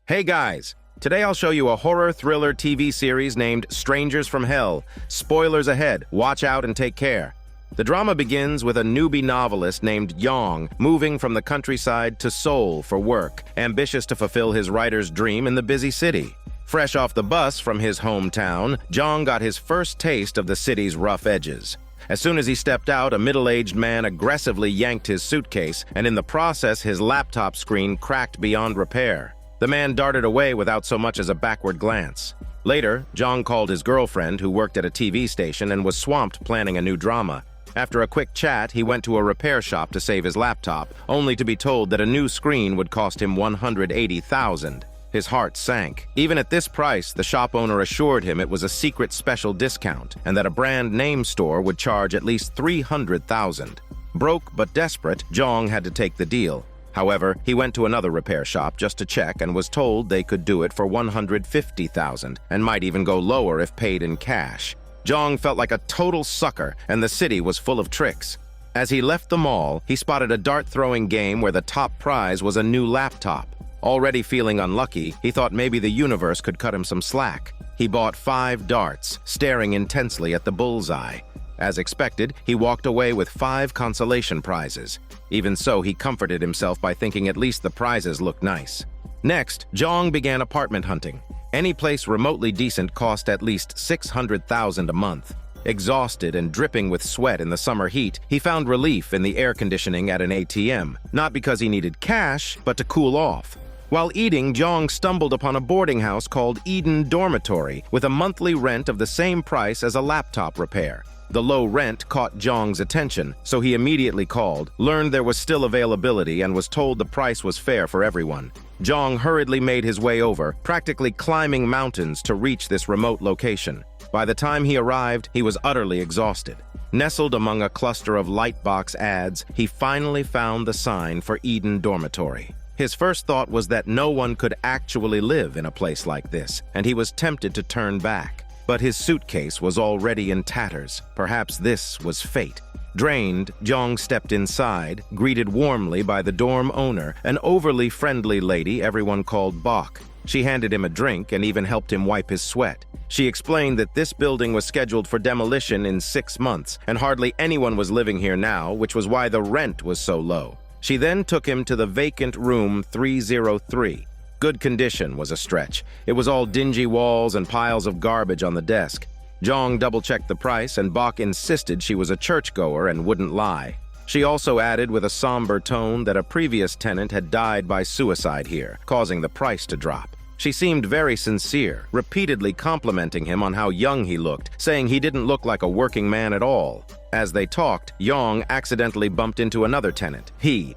Hey guys, today I'll show you a horror thriller TV series named Strangers from Hell. Spoilers ahead, watch out and take care. The drama begins with a newbie novelist named Jong moving from the countryside to Seoul for work, ambitious to fulfill his writer's dream in the busy city. Fresh off the bus from his hometown, Jong got his first taste of the city's rough edges. As soon as he stepped out, a middle-aged man aggressively yanked his suitcase, and in the process his laptop screen cracked beyond repair. The man darted away without so much as a backward glance. Later, Jong called his girlfriend, who worked at a TV station and was swamped planning a new drama. After a quick chat, he went to a repair shop to save his laptop, only to be told that a new screen would cost him $180,000. His heart sank. Even at this price, the shop owner assured him it was a secret special discount and that a brand name store would charge at least $300,000. Broke but desperate, Jong had to take the deal. However, he went to another repair shop just to check and was told they could do it for $150,000 and might even go lower if paid in cash. Jong felt like a total sucker, and the city was full of tricks. As he left the mall, he spotted a dart-throwing game where the top prize was a new laptop. Already feeling unlucky, he thought maybe the universe could cut him some slack. He bought 5 darts, staring intensely at the bullseye. As expected, he walked away with 5 consolation prizes. Even so, he comforted himself by thinking at least the prizes looked nice. Next, Jong began apartment hunting. Any place remotely decent cost at least $600,000 a month. Exhausted and dripping with sweat in the summer heat, he found relief in the air conditioning at an ATM, not because he needed cash, but to cool off. While eating, Jong stumbled upon a boarding house called Eden Dormitory with a monthly rent of the same price as a laptop repair. The low rent caught Jong's attention, so he immediately called, learned there was still availability, and was told the price was fair for everyone. Jong hurriedly made his way over, practically climbing mountains to reach this remote location. By the time he arrived, he was utterly exhausted. Nestled among a cluster of lightbox ads, he finally found the sign for Eden Dormitory. His first thought was that no one could actually live in a place like this, and he was tempted to turn back. But his suitcase was already in tatters. Perhaps this was fate. Drained, Jong stepped inside, greeted warmly by the dorm owner, an overly friendly lady everyone called Bok. She handed him a drink and even helped him wipe his sweat. She explained that this building was scheduled for demolition in 6 months, and hardly anyone was living here now, which was why the rent was so low. She then took him to the vacant room 303. Good condition was a stretch. It was all dingy walls and piles of garbage on the desk. Jong double-checked the price, and Bok insisted she was a churchgoer and wouldn't lie. She also added with a somber tone that a previous tenant had died by suicide here, causing the price to drop. She seemed very sincere, repeatedly complimenting him on how young he looked, saying he didn't look like a working man at all. As they talked, Jong accidentally bumped into another tenant,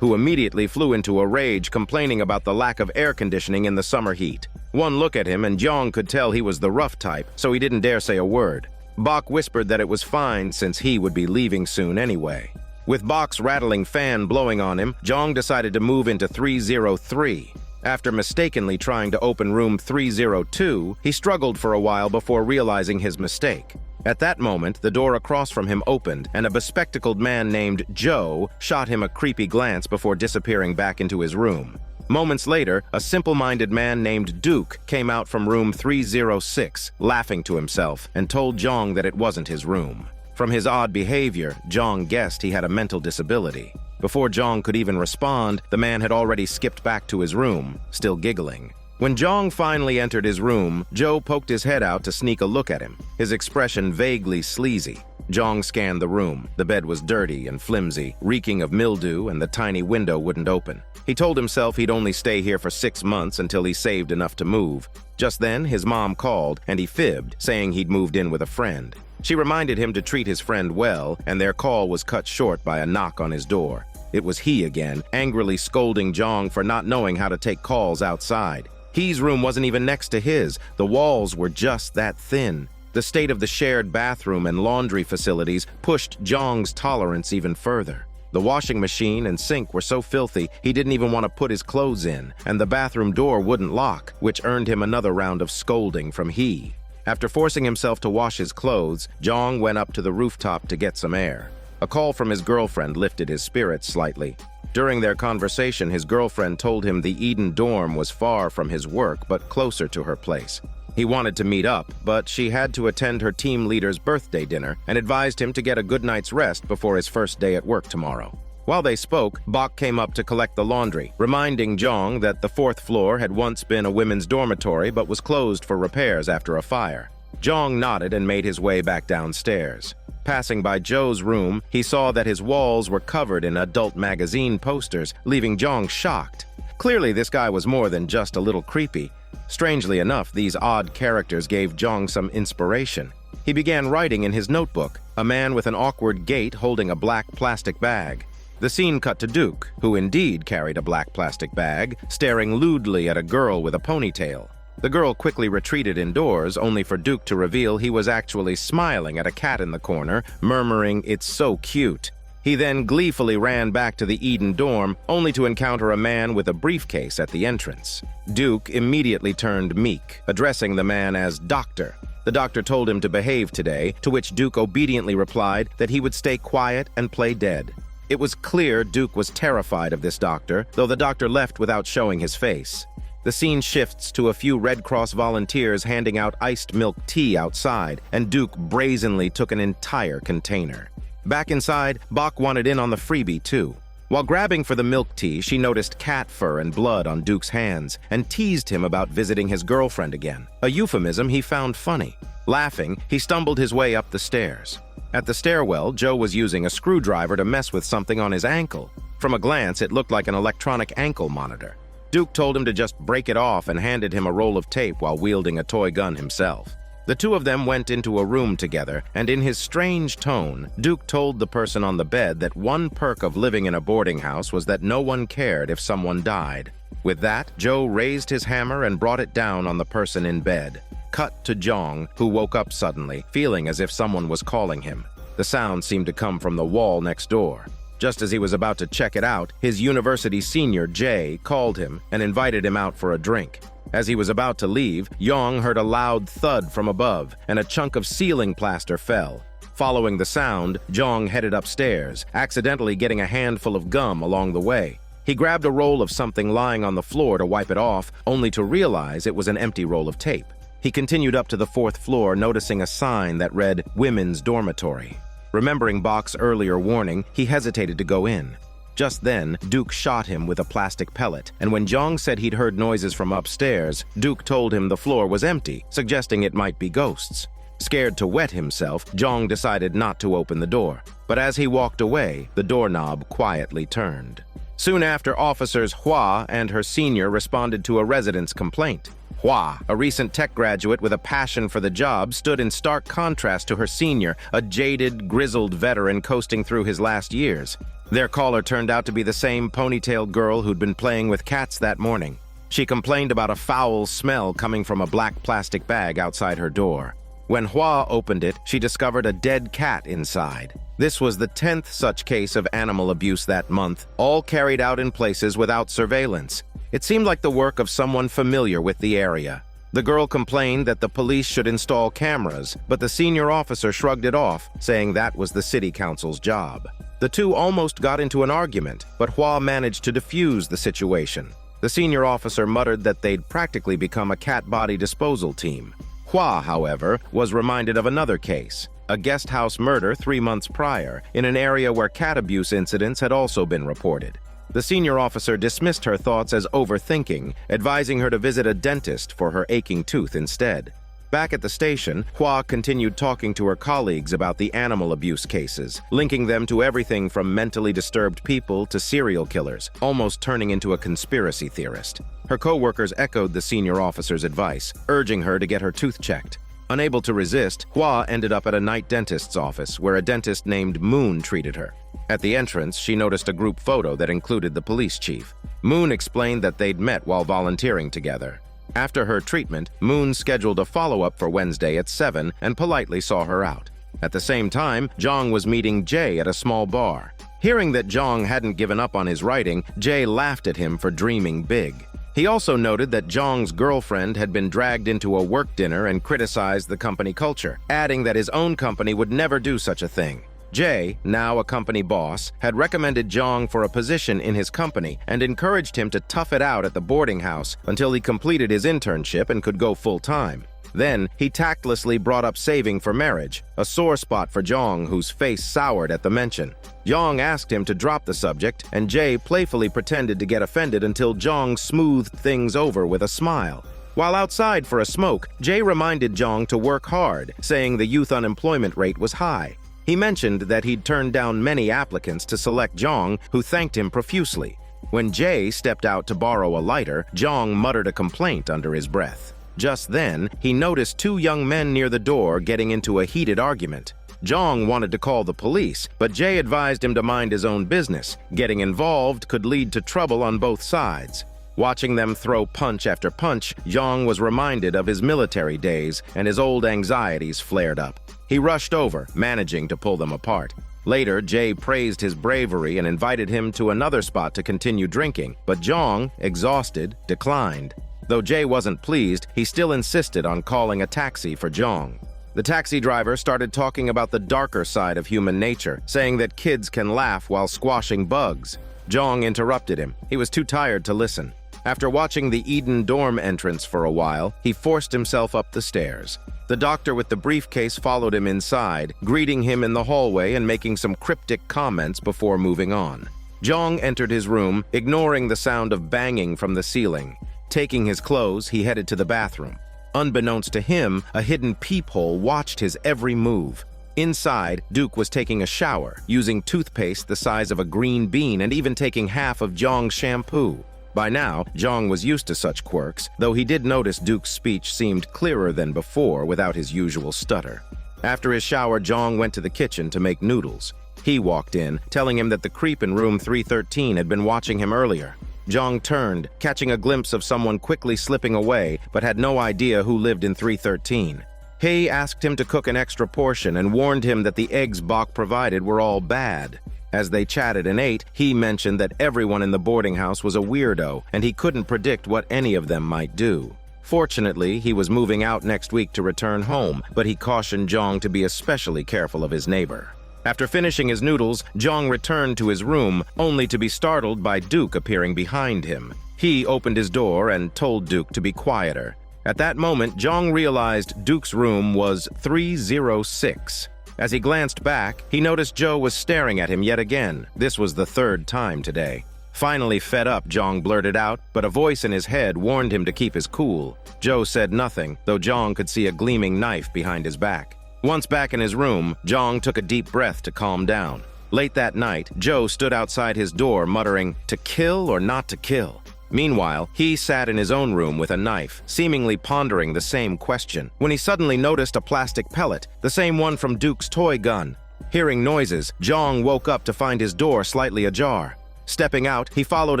who immediately flew into a rage, complaining about the lack of air conditioning in the summer heat. One look at him and Jong could tell he was the rough type, so he didn't dare say a word. Bok whispered that it was fine since he would be leaving soon anyway. With Bok's rattling fan blowing on him, Jong decided to move into 303. After mistakenly trying to open room 302, he struggled for a while before realizing his mistake. At that moment, the door across from him opened, and a bespectacled man named Joe shot him a creepy glance before disappearing back into his room. Moments later, a simple-minded man named Duke came out from room 306, laughing to himself, and told Jong that it wasn't his room. From his odd behavior, Jong guessed he had a mental disability. Before Jong could even respond, the man had already skipped back to his room, still giggling. When Jong finally entered his room, Joe poked his head out to sneak a look at him, his expression vaguely sleazy. Jong scanned the room. The bed was dirty and flimsy, reeking of mildew, and the tiny window wouldn't open. He told himself he'd only stay here for 6 months until he saved enough to move. Just then, his mom called, and he fibbed, saying he'd moved in with a friend. She reminded him to treat his friend well, and their call was cut short by a knock on his door. It was he again, angrily scolding Jong for not knowing how to take calls outside. He's room wasn't even next to his. The walls were just that thin. The state of the shared bathroom and laundry facilities pushed Jong's tolerance even further. The washing machine and sink were so filthy he didn't even want to put his clothes in, and the bathroom door wouldn't lock, which earned him another round of scolding from he. After forcing himself to wash his clothes, Jong went up to the rooftop to get some air. A call from his girlfriend lifted his spirits slightly. During their conversation, his girlfriend told him the Eden dorm was far from his work but closer to her place. He wanted to meet up, but she had to attend her team leader's birthday dinner and advised him to get a good night's rest before his first day at work tomorrow. While they spoke, Bok came up to collect the laundry, reminding Jong that the 4th floor had once been a women's dormitory but was closed for repairs after a fire. Jong nodded and made his way back downstairs. Passing by Joe's room, he saw that his walls were covered in adult magazine posters, leaving Jong shocked. Clearly, this guy was more than just a little creepy. Strangely enough, these odd characters gave Jong some inspiration. He began writing in his notebook, a man with an awkward gait holding a black plastic bag. The scene cut to Duke, who indeed carried a black plastic bag, staring lewdly at a girl with a ponytail. The girl quickly retreated indoors, only for Duke to reveal he was actually smiling at a cat in the corner, murmuring, "It's so cute." He then gleefully ran back to the Eden dorm, only to encounter a man with a briefcase at the entrance. Duke immediately turned meek, addressing the man as Doctor. The doctor told him to behave today, to which Duke obediently replied that he would stay quiet and play dead. It was clear Duke was terrified of this doctor, though the doctor left without showing his face. The scene shifts to a few Red Cross volunteers handing out iced milk tea outside, and Duke brazenly took an entire container. Back inside, Bok wanted in on the freebie too. While grabbing for the milk tea, she noticed cat fur and blood on Duke's hands and teased him about visiting his girlfriend again, a euphemism he found funny. Laughing, he stumbled his way up the stairs. At the stairwell, Joe was using a screwdriver to mess with something on his ankle. From a glance, it looked like an electronic ankle monitor. Duke told him to just break it off and handed him a roll of tape while wielding a toy gun himself. The two of them went into a room together, and in his strange tone, Duke told the person on the bed that one perk of living in a boarding house was that no one cared if someone died. With that, Joe raised his hammer and brought it down on the person in bed. Cut to Jong, who woke up suddenly, feeling as if someone was calling him. The sound seemed to come from the wall next door. Just as he was about to check it out, his university senior, Jay, called him and invited him out for a drink. As he was about to leave, Jong heard a loud thud from above, and a chunk of ceiling plaster fell. Following the sound, Jong headed upstairs, accidentally getting a handful of gum along the way. He grabbed a roll of something lying on the floor to wipe it off, only to realize it was an empty roll of tape. He continued up to the 4th floor, noticing a sign that read, "Women's Dormitory." Remembering Bok's earlier warning, he hesitated to go in. Just then, Duke shot him with a plastic pellet, and when Jong said he'd heard noises from upstairs, Duke told him the floor was empty, suggesting it might be ghosts. Scared to wet himself, Jong decided not to open the door. But as he walked away, the doorknob quietly turned. Soon after, officers Hua and her senior responded to a resident's complaint. Hua, a recent tech graduate with a passion for the job, stood in stark contrast to her senior, a jaded, grizzled veteran coasting through his last years. Their caller turned out to be the same ponytailed girl who'd been playing with cats that morning. She complained about a foul smell coming from a black plastic bag outside her door. When Hua opened it, she discovered a dead cat inside. This was the 10th such case of animal abuse that month, all carried out in places without surveillance. It seemed like the work of someone familiar with the area. The girl complained that the police should install cameras, but the senior officer shrugged it off, saying that was the city council's job. The two almost got into an argument, but Hua managed to defuse the situation. The senior officer muttered that they'd practically become a cat body disposal team. Hua, however, was reminded of another case, a guest house murder 3 months prior, in an area where cat abuse incidents had also been reported. The senior officer dismissed her thoughts as overthinking, advising her to visit a dentist for her aching tooth instead. Back at the station, Hua continued talking to her colleagues about the animal abuse cases, linking them to everything from mentally disturbed people to serial killers, almost turning into a conspiracy theorist. Her co-workers echoed the senior officer's advice, urging her to get her tooth checked. Unable to resist, Hua ended up at a night dentist's office where a dentist named Moon treated her. At the entrance, she noticed a group photo that included the police chief. Moon explained that they'd met while volunteering together. After her treatment, Moon scheduled a follow-up for Wednesday at 7 and politely saw her out. At the same time, Jong was meeting Jay at a small bar. Hearing that Jong hadn't given up on his writing, Jay laughed at him for dreaming big. He also noted that Jong's girlfriend had been dragged into a work dinner and criticized the company culture, adding that his own company would never do such a thing. Jay, now a company boss, had recommended Jong for a position in his company and encouraged him to tough it out at the boarding house until he completed his internship and could go full-time. Then, he tactlessly brought up saving for marriage, a sore spot for Jong, whose face soured at the mention. Jong asked him to drop the subject, and Jay playfully pretended to get offended until Jong smoothed things over with a smile. While outside for a smoke, Jay reminded Jong to work hard, saying the youth unemployment rate was high. He mentioned that he'd turned down many applicants to select Jong, who thanked him profusely. When Jay stepped out to borrow a lighter, Jong muttered a complaint under his breath. Just then, he noticed two young men near the door getting into a heated argument. Jong wanted to call the police, but Jay advised him to mind his own business. Getting involved could lead to trouble on both sides. Watching them throw punch after punch, Jong was reminded of his military days, and his old anxieties flared up. He rushed over, managing to pull them apart. Later, Jay praised his bravery and invited him to another spot to continue drinking, but Jong, exhausted, declined. Though Jay wasn't pleased, he still insisted on calling a taxi for Jong. The taxi driver started talking about the darker side of human nature, saying that kids can laugh while squashing bugs. Jong interrupted him. He was too tired to listen. After watching the Eden dorm entrance for a while, he forced himself up the stairs. The doctor with the briefcase followed him inside, greeting him in the hallway and making some cryptic comments before moving on. Jong entered his room, ignoring the sound of banging from the ceiling. Taking his clothes, he headed to the bathroom. Unbeknownst to him, a hidden peephole watched his every move. Inside, Duke was taking a shower, using toothpaste the size of a green bean and even taking half of Jong's shampoo. By now, Jong was used to such quirks, though he did notice Duke's speech seemed clearer than before without his usual stutter. After his shower, Jong went to the kitchen to make noodles. He walked in, telling him that the creep in room 313 had been watching him earlier. Jong turned, catching a glimpse of someone quickly slipping away, but had no idea who lived in 313. He asked him to cook an extra portion and warned him that the eggs Bach provided were all bad. As they chatted and ate, he mentioned that everyone in the boarding house was a weirdo, and he couldn't predict what any of them might do. Fortunately, he was moving out next week to return home, but he cautioned Jong to be especially careful of his neighbor. After finishing his noodles, Jong returned to his room, only to be startled by Duke appearing behind him. He opened his door and told Duke to be quieter. At that moment, Jong realized Duke's room was 306. As he glanced back, he noticed Joe was staring at him yet again. This was the third time today. Finally fed up, Jong blurted out, but a voice in his head warned him to keep his cool. Joe said nothing, though Jong could see a gleaming knife behind his back. Once back in his room, Jong took a deep breath to calm down. Late that night, Joe stood outside his door muttering, "To kill or not to kill?" Meanwhile, he sat in his own room with a knife, seemingly pondering the same question, when he suddenly noticed a plastic pellet, the same one from Duke's toy gun. Hearing noises, Jong woke up to find his door slightly ajar. Stepping out, he followed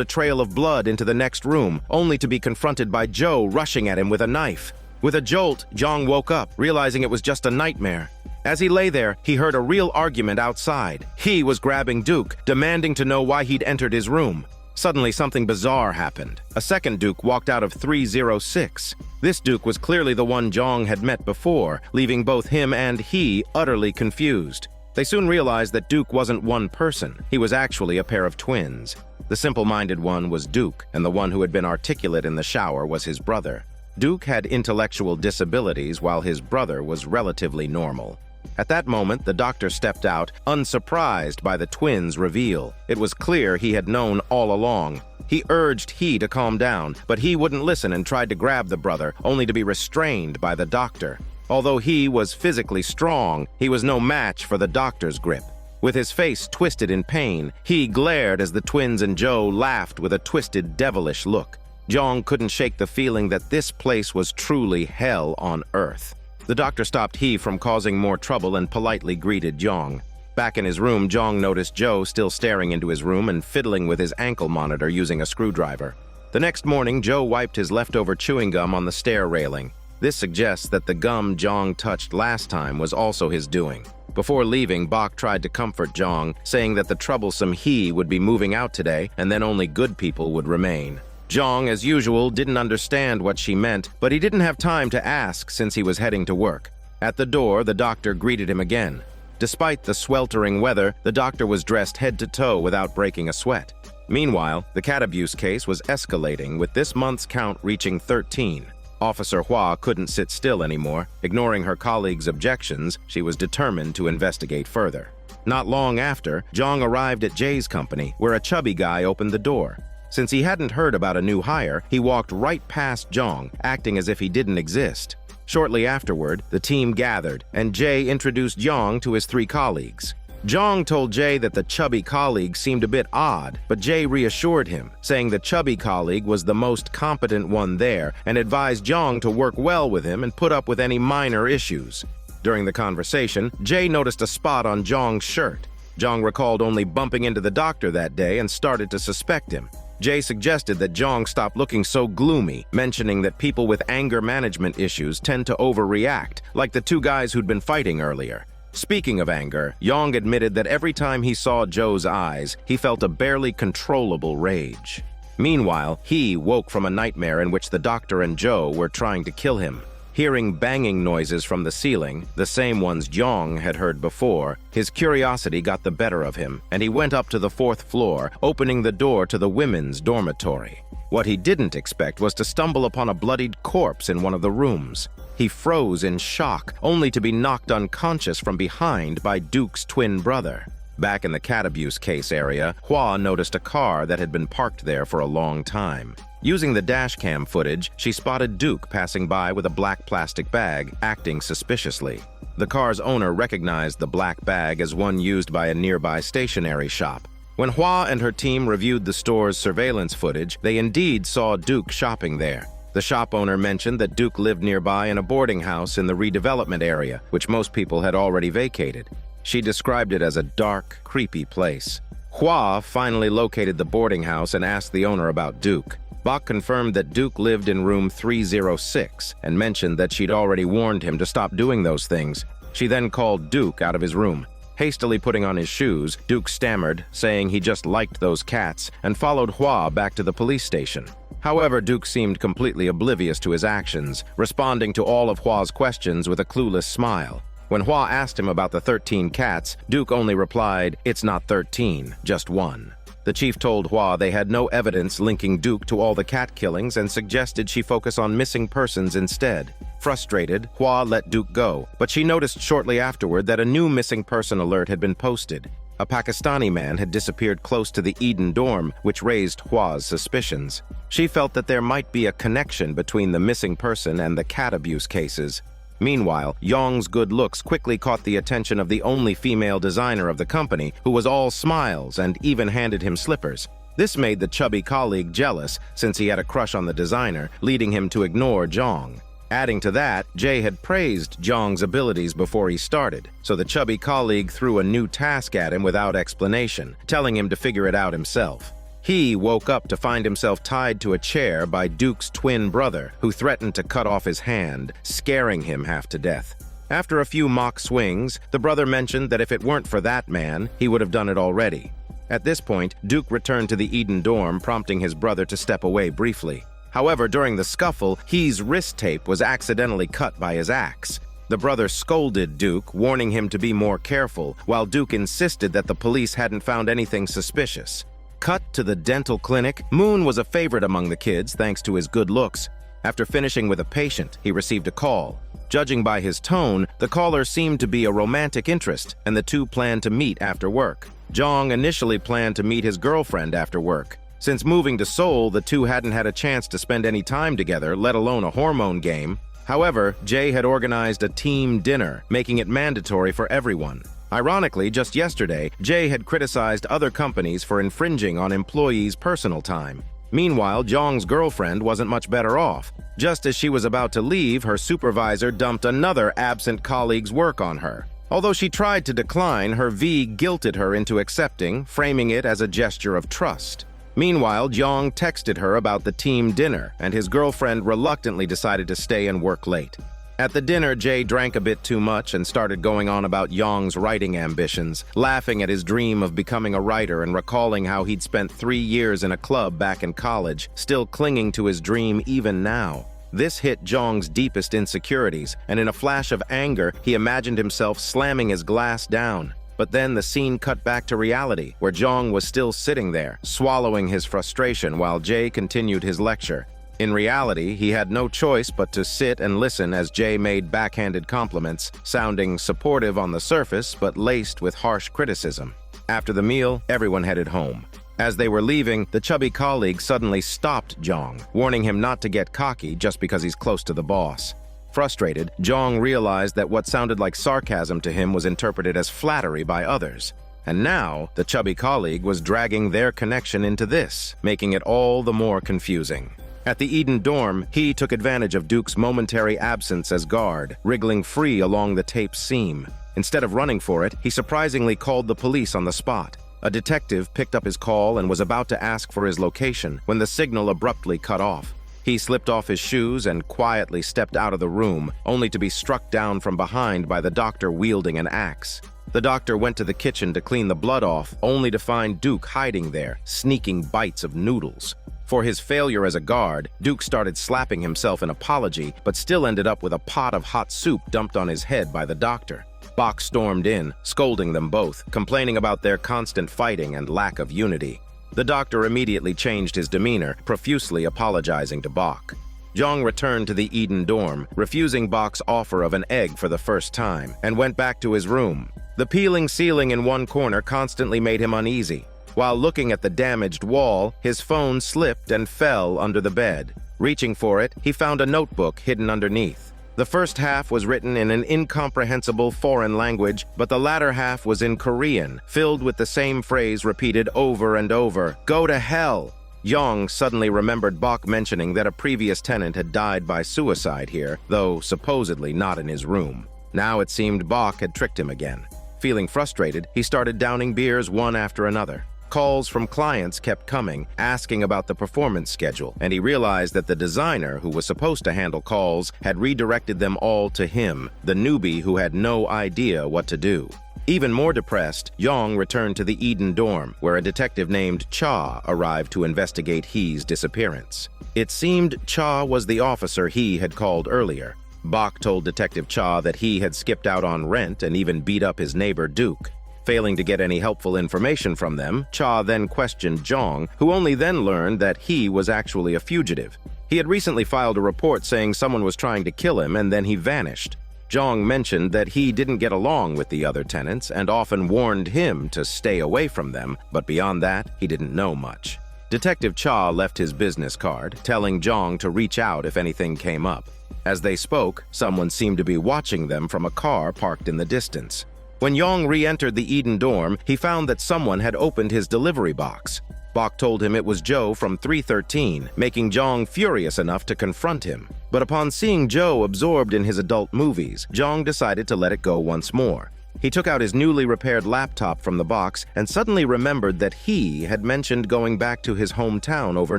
a trail of blood into the next room, only to be confronted by Joe rushing at him with a knife. With a jolt, Jong woke up, realizing it was just a nightmare. As he lay there, he heard a real argument outside. He was grabbing Duke, demanding to know why he'd entered his room. Suddenly, something bizarre happened. A second Duke walked out of 306. This Duke was clearly the one Jong had met before, leaving both him and he utterly confused. They soon realized that Duke wasn't one person. He was actually a pair of twins. The simple-minded one was Duke, and the one who had been articulate in the shower was his brother. Duke had intellectual disabilities, while his brother was relatively normal. At that moment, the doctor stepped out, unsurprised by the twins' reveal. It was clear he had known all along. He urged He to calm down, but He wouldn't listen and tried to grab the brother, only to be restrained by the doctor. Although He was physically strong, he was no match for the doctor's grip. With his face twisted in pain, He glared as the twins and Joe laughed with a twisted, devilish look. Jong couldn't shake the feeling that this place was truly hell on earth. The doctor stopped He from causing more trouble and politely greeted Jong. Back in his room, Jong noticed Joe still staring into his room and fiddling with his ankle monitor using a screwdriver. The next morning, Joe wiped his leftover chewing gum on the stair railing. This suggests that the gum Jong touched last time was also his doing. Before leaving, Bach tried to comfort Jong, saying that the troublesome He would be moving out today and then only good people would remain. Jong, as usual, didn't understand what she meant, but he didn't have time to ask since he was heading to work. At the door, the doctor greeted him again. Despite the sweltering weather, the doctor was dressed head to toe without breaking a sweat. Meanwhile, the cat abuse case was escalating, with this month's count reaching 13. Officer Hua couldn't sit still anymore. Ignoring her colleagues' objections, she was determined to investigate further. Not long after, Jong arrived at Jay's company, where a chubby guy opened the door. Since he hadn't heard about a new hire, he walked right past Jong, acting as if he didn't exist. Shortly afterward, the team gathered, and Jay introduced Jong to his 3 colleagues. Jong told Jay that the chubby colleague seemed a bit odd, but Jay reassured him, saying the chubby colleague was the most competent one there and advised Jong to work well with him and put up with any minor issues. During the conversation, Jay noticed a spot on Jong's shirt. Jong recalled only bumping into the doctor that day and started to suspect him. Jay suggested that Jong stop looking so gloomy, mentioning that people with anger management issues tend to overreact, like the 2 guys who'd been fighting earlier. Speaking of anger, Jong admitted that every time he saw Joe's eyes, he felt a barely controllable rage. Meanwhile, he woke from a nightmare in which the doctor and Joe were trying to kill him. Hearing banging noises from the ceiling, the same ones Jong had heard before, his curiosity got the better of him, and he went up to the 4th floor, opening the door to the women's dormitory. What he didn't expect was to stumble upon a bloodied corpse in one of the rooms. He froze in shock, only to be knocked unconscious from behind by Duke's twin brother. Back in the cat abuse case area, Hua noticed a car that had been parked there for a long time. Using the dashcam footage, she spotted Duke passing by with a black plastic bag, acting suspiciously. The car's owner recognized the black bag as one used by a nearby stationery shop. When Hua and her team reviewed the store's surveillance footage, they indeed saw Duke shopping there. The shop owner mentioned that Duke lived nearby in a boarding house in the redevelopment area, which most people had already vacated. She described it as a dark, creepy place. Hua finally located the boarding house and asked the owner about Duke. Bach confirmed that Duke lived in room 306 and mentioned that she'd already warned him to stop doing those things. She then called Duke out of his room. Hastily putting on his shoes, Duke stammered, saying he just liked those cats, and followed Hua back to the police station. However, Duke seemed completely oblivious to his actions, responding to all of Hua's questions with a clueless smile. When Hua asked him about the 13 cats, Duke only replied, "It's not 13, just 1. The chief told Hua they had no evidence linking Duke to all the cat killings and suggested she focus on missing persons instead. Frustrated, Hua let Duke go, but she noticed shortly afterward that a new missing person alert had been posted. A Pakistani man had disappeared close to the Eden dorm, which raised Hua's suspicions. She felt that there might be a connection between the missing person and the cat abuse cases. Meanwhile, Jong's good looks quickly caught the attention of the only female designer of the company, who was all smiles and even handed him slippers. This made the chubby colleague jealous, since he had a crush on the designer, leading him to ignore Jong. Adding to that, Jay had praised Jong's abilities before he started, so the chubby colleague threw a new task at him without explanation, telling him to figure it out himself. He woke up to find himself tied to a chair by Duke's twin brother, who threatened to cut off his hand, scaring him half to death. After a few mock swings, the brother mentioned that if it weren't for that man, he would have done it already. At this point, Duke returned to the Eden dorm, prompting his brother to step away briefly. However, during the scuffle, He's wrist tape was accidentally cut by his axe. The brother scolded Duke, warning him to be more careful, while Duke insisted that the police hadn't found anything suspicious. Cut to the dental clinic. Moon was a favorite among the kids thanks to his good looks. After finishing with a patient, he received a call. Judging by his tone, the caller seemed to be a romantic interest, and the two planned to meet after work. Jong initially planned to meet his girlfriend after work. Since moving to Seoul, the two hadn't had a chance to spend any time together, let alone a hormone game. However, Jay had organized a team dinner, making it mandatory for everyone. Ironically, just yesterday, Jay had criticized other companies for infringing on employees' personal time. Meanwhile, Jong's girlfriend wasn't much better off. Just as she was about to leave, her supervisor dumped another absent colleague's work on her. Although she tried to decline, her V guilted her into accepting, framing it as a gesture of trust. Meanwhile, Jong texted her about the team dinner, and his girlfriend reluctantly decided to stay and work late. At the dinner, Jay drank a bit too much and started going on about Jong's writing ambitions, laughing at his dream of becoming a writer and recalling how he'd spent 3 years in a club back in college, still clinging to his dream even now. This hit Jong's deepest insecurities, and in a flash of anger, he imagined himself slamming his glass down. But then the scene cut back to reality, where Jong was still sitting there, swallowing his frustration while Jae continued his lecture. In reality, he had no choice but to sit and listen as Jae made backhanded compliments, sounding supportive on the surface but laced with harsh criticism. After the meal, everyone headed home. As they were leaving, the chubby colleague suddenly stopped Jong, warning him not to get cocky just because he's close to the boss. Frustrated, Jong realized that what sounded like sarcasm to him was interpreted as flattery by others. And now, the chubby colleague was dragging their connection into this, making it all the more confusing. At the Eden dorm, he took advantage of Duke's momentary absence as guard, wriggling free along the tape's seam. Instead of running for it, he surprisingly called the police on the spot. A detective picked up his call and was about to ask for his location when the signal abruptly cut off. He slipped off his shoes and quietly stepped out of the room, only to be struck down from behind by the doctor wielding an axe. The doctor went to the kitchen to clean the blood off, only to find Duke hiding there, sneaking bites of noodles. For his failure as a guard, Duke started slapping himself in apology, but still ended up with a pot of hot soup dumped on his head by the doctor. Bach stormed in, scolding them both, complaining about their constant fighting and lack of unity. The doctor immediately changed his demeanor, profusely apologizing to Bach. Jong returned to the Eden dorm, refusing Bach's offer of an egg for the first time, and went back to his room. The peeling ceiling in one corner constantly made him uneasy. While looking at the damaged wall, his phone slipped and fell under the bed. Reaching for it, he found a notebook hidden underneath. The first half was written in an incomprehensible foreign language, but the latter half was in Korean, filled with the same phrase repeated over and over, "Go to hell!" Jong suddenly remembered Bach mentioning that a previous tenant had died by suicide here, though supposedly not in his room. Now it seemed Bach had tricked him again. Feeling frustrated, he started downing beers one after another. Calls from clients kept coming, asking about the performance schedule, and he realized that the designer, who was supposed to handle calls, had redirected them all to him, the newbie who had no idea what to do. Even more depressed, Jong returned to the Eden dorm, where a detective named Cha arrived to investigate He's disappearance. It seemed Cha was the officer He had called earlier. Bach told Detective Cha that he had skipped out on rent and even beat up his neighbor Duke. Failing to get any helpful information from them, Cha then questioned Jong, who only then learned that he was actually a fugitive. He had recently filed a report saying someone was trying to kill him, and then he vanished. Jong mentioned that he didn't get along with the other tenants and often warned him to stay away from them, but beyond that, he didn't know much. Detective Cha left his business card, telling Jong to reach out if anything came up. As they spoke, someone seemed to be watching them from a car parked in the distance. When Jong re-entered the Eden dorm, he found that someone had opened his delivery box. Bach told him it was Joe from 313, making Jong furious enough to confront him. But upon seeing Joe absorbed in his adult movies, Jong decided to let it go once more. He took out his newly repaired laptop from the box and suddenly remembered that he had mentioned going back to his hometown over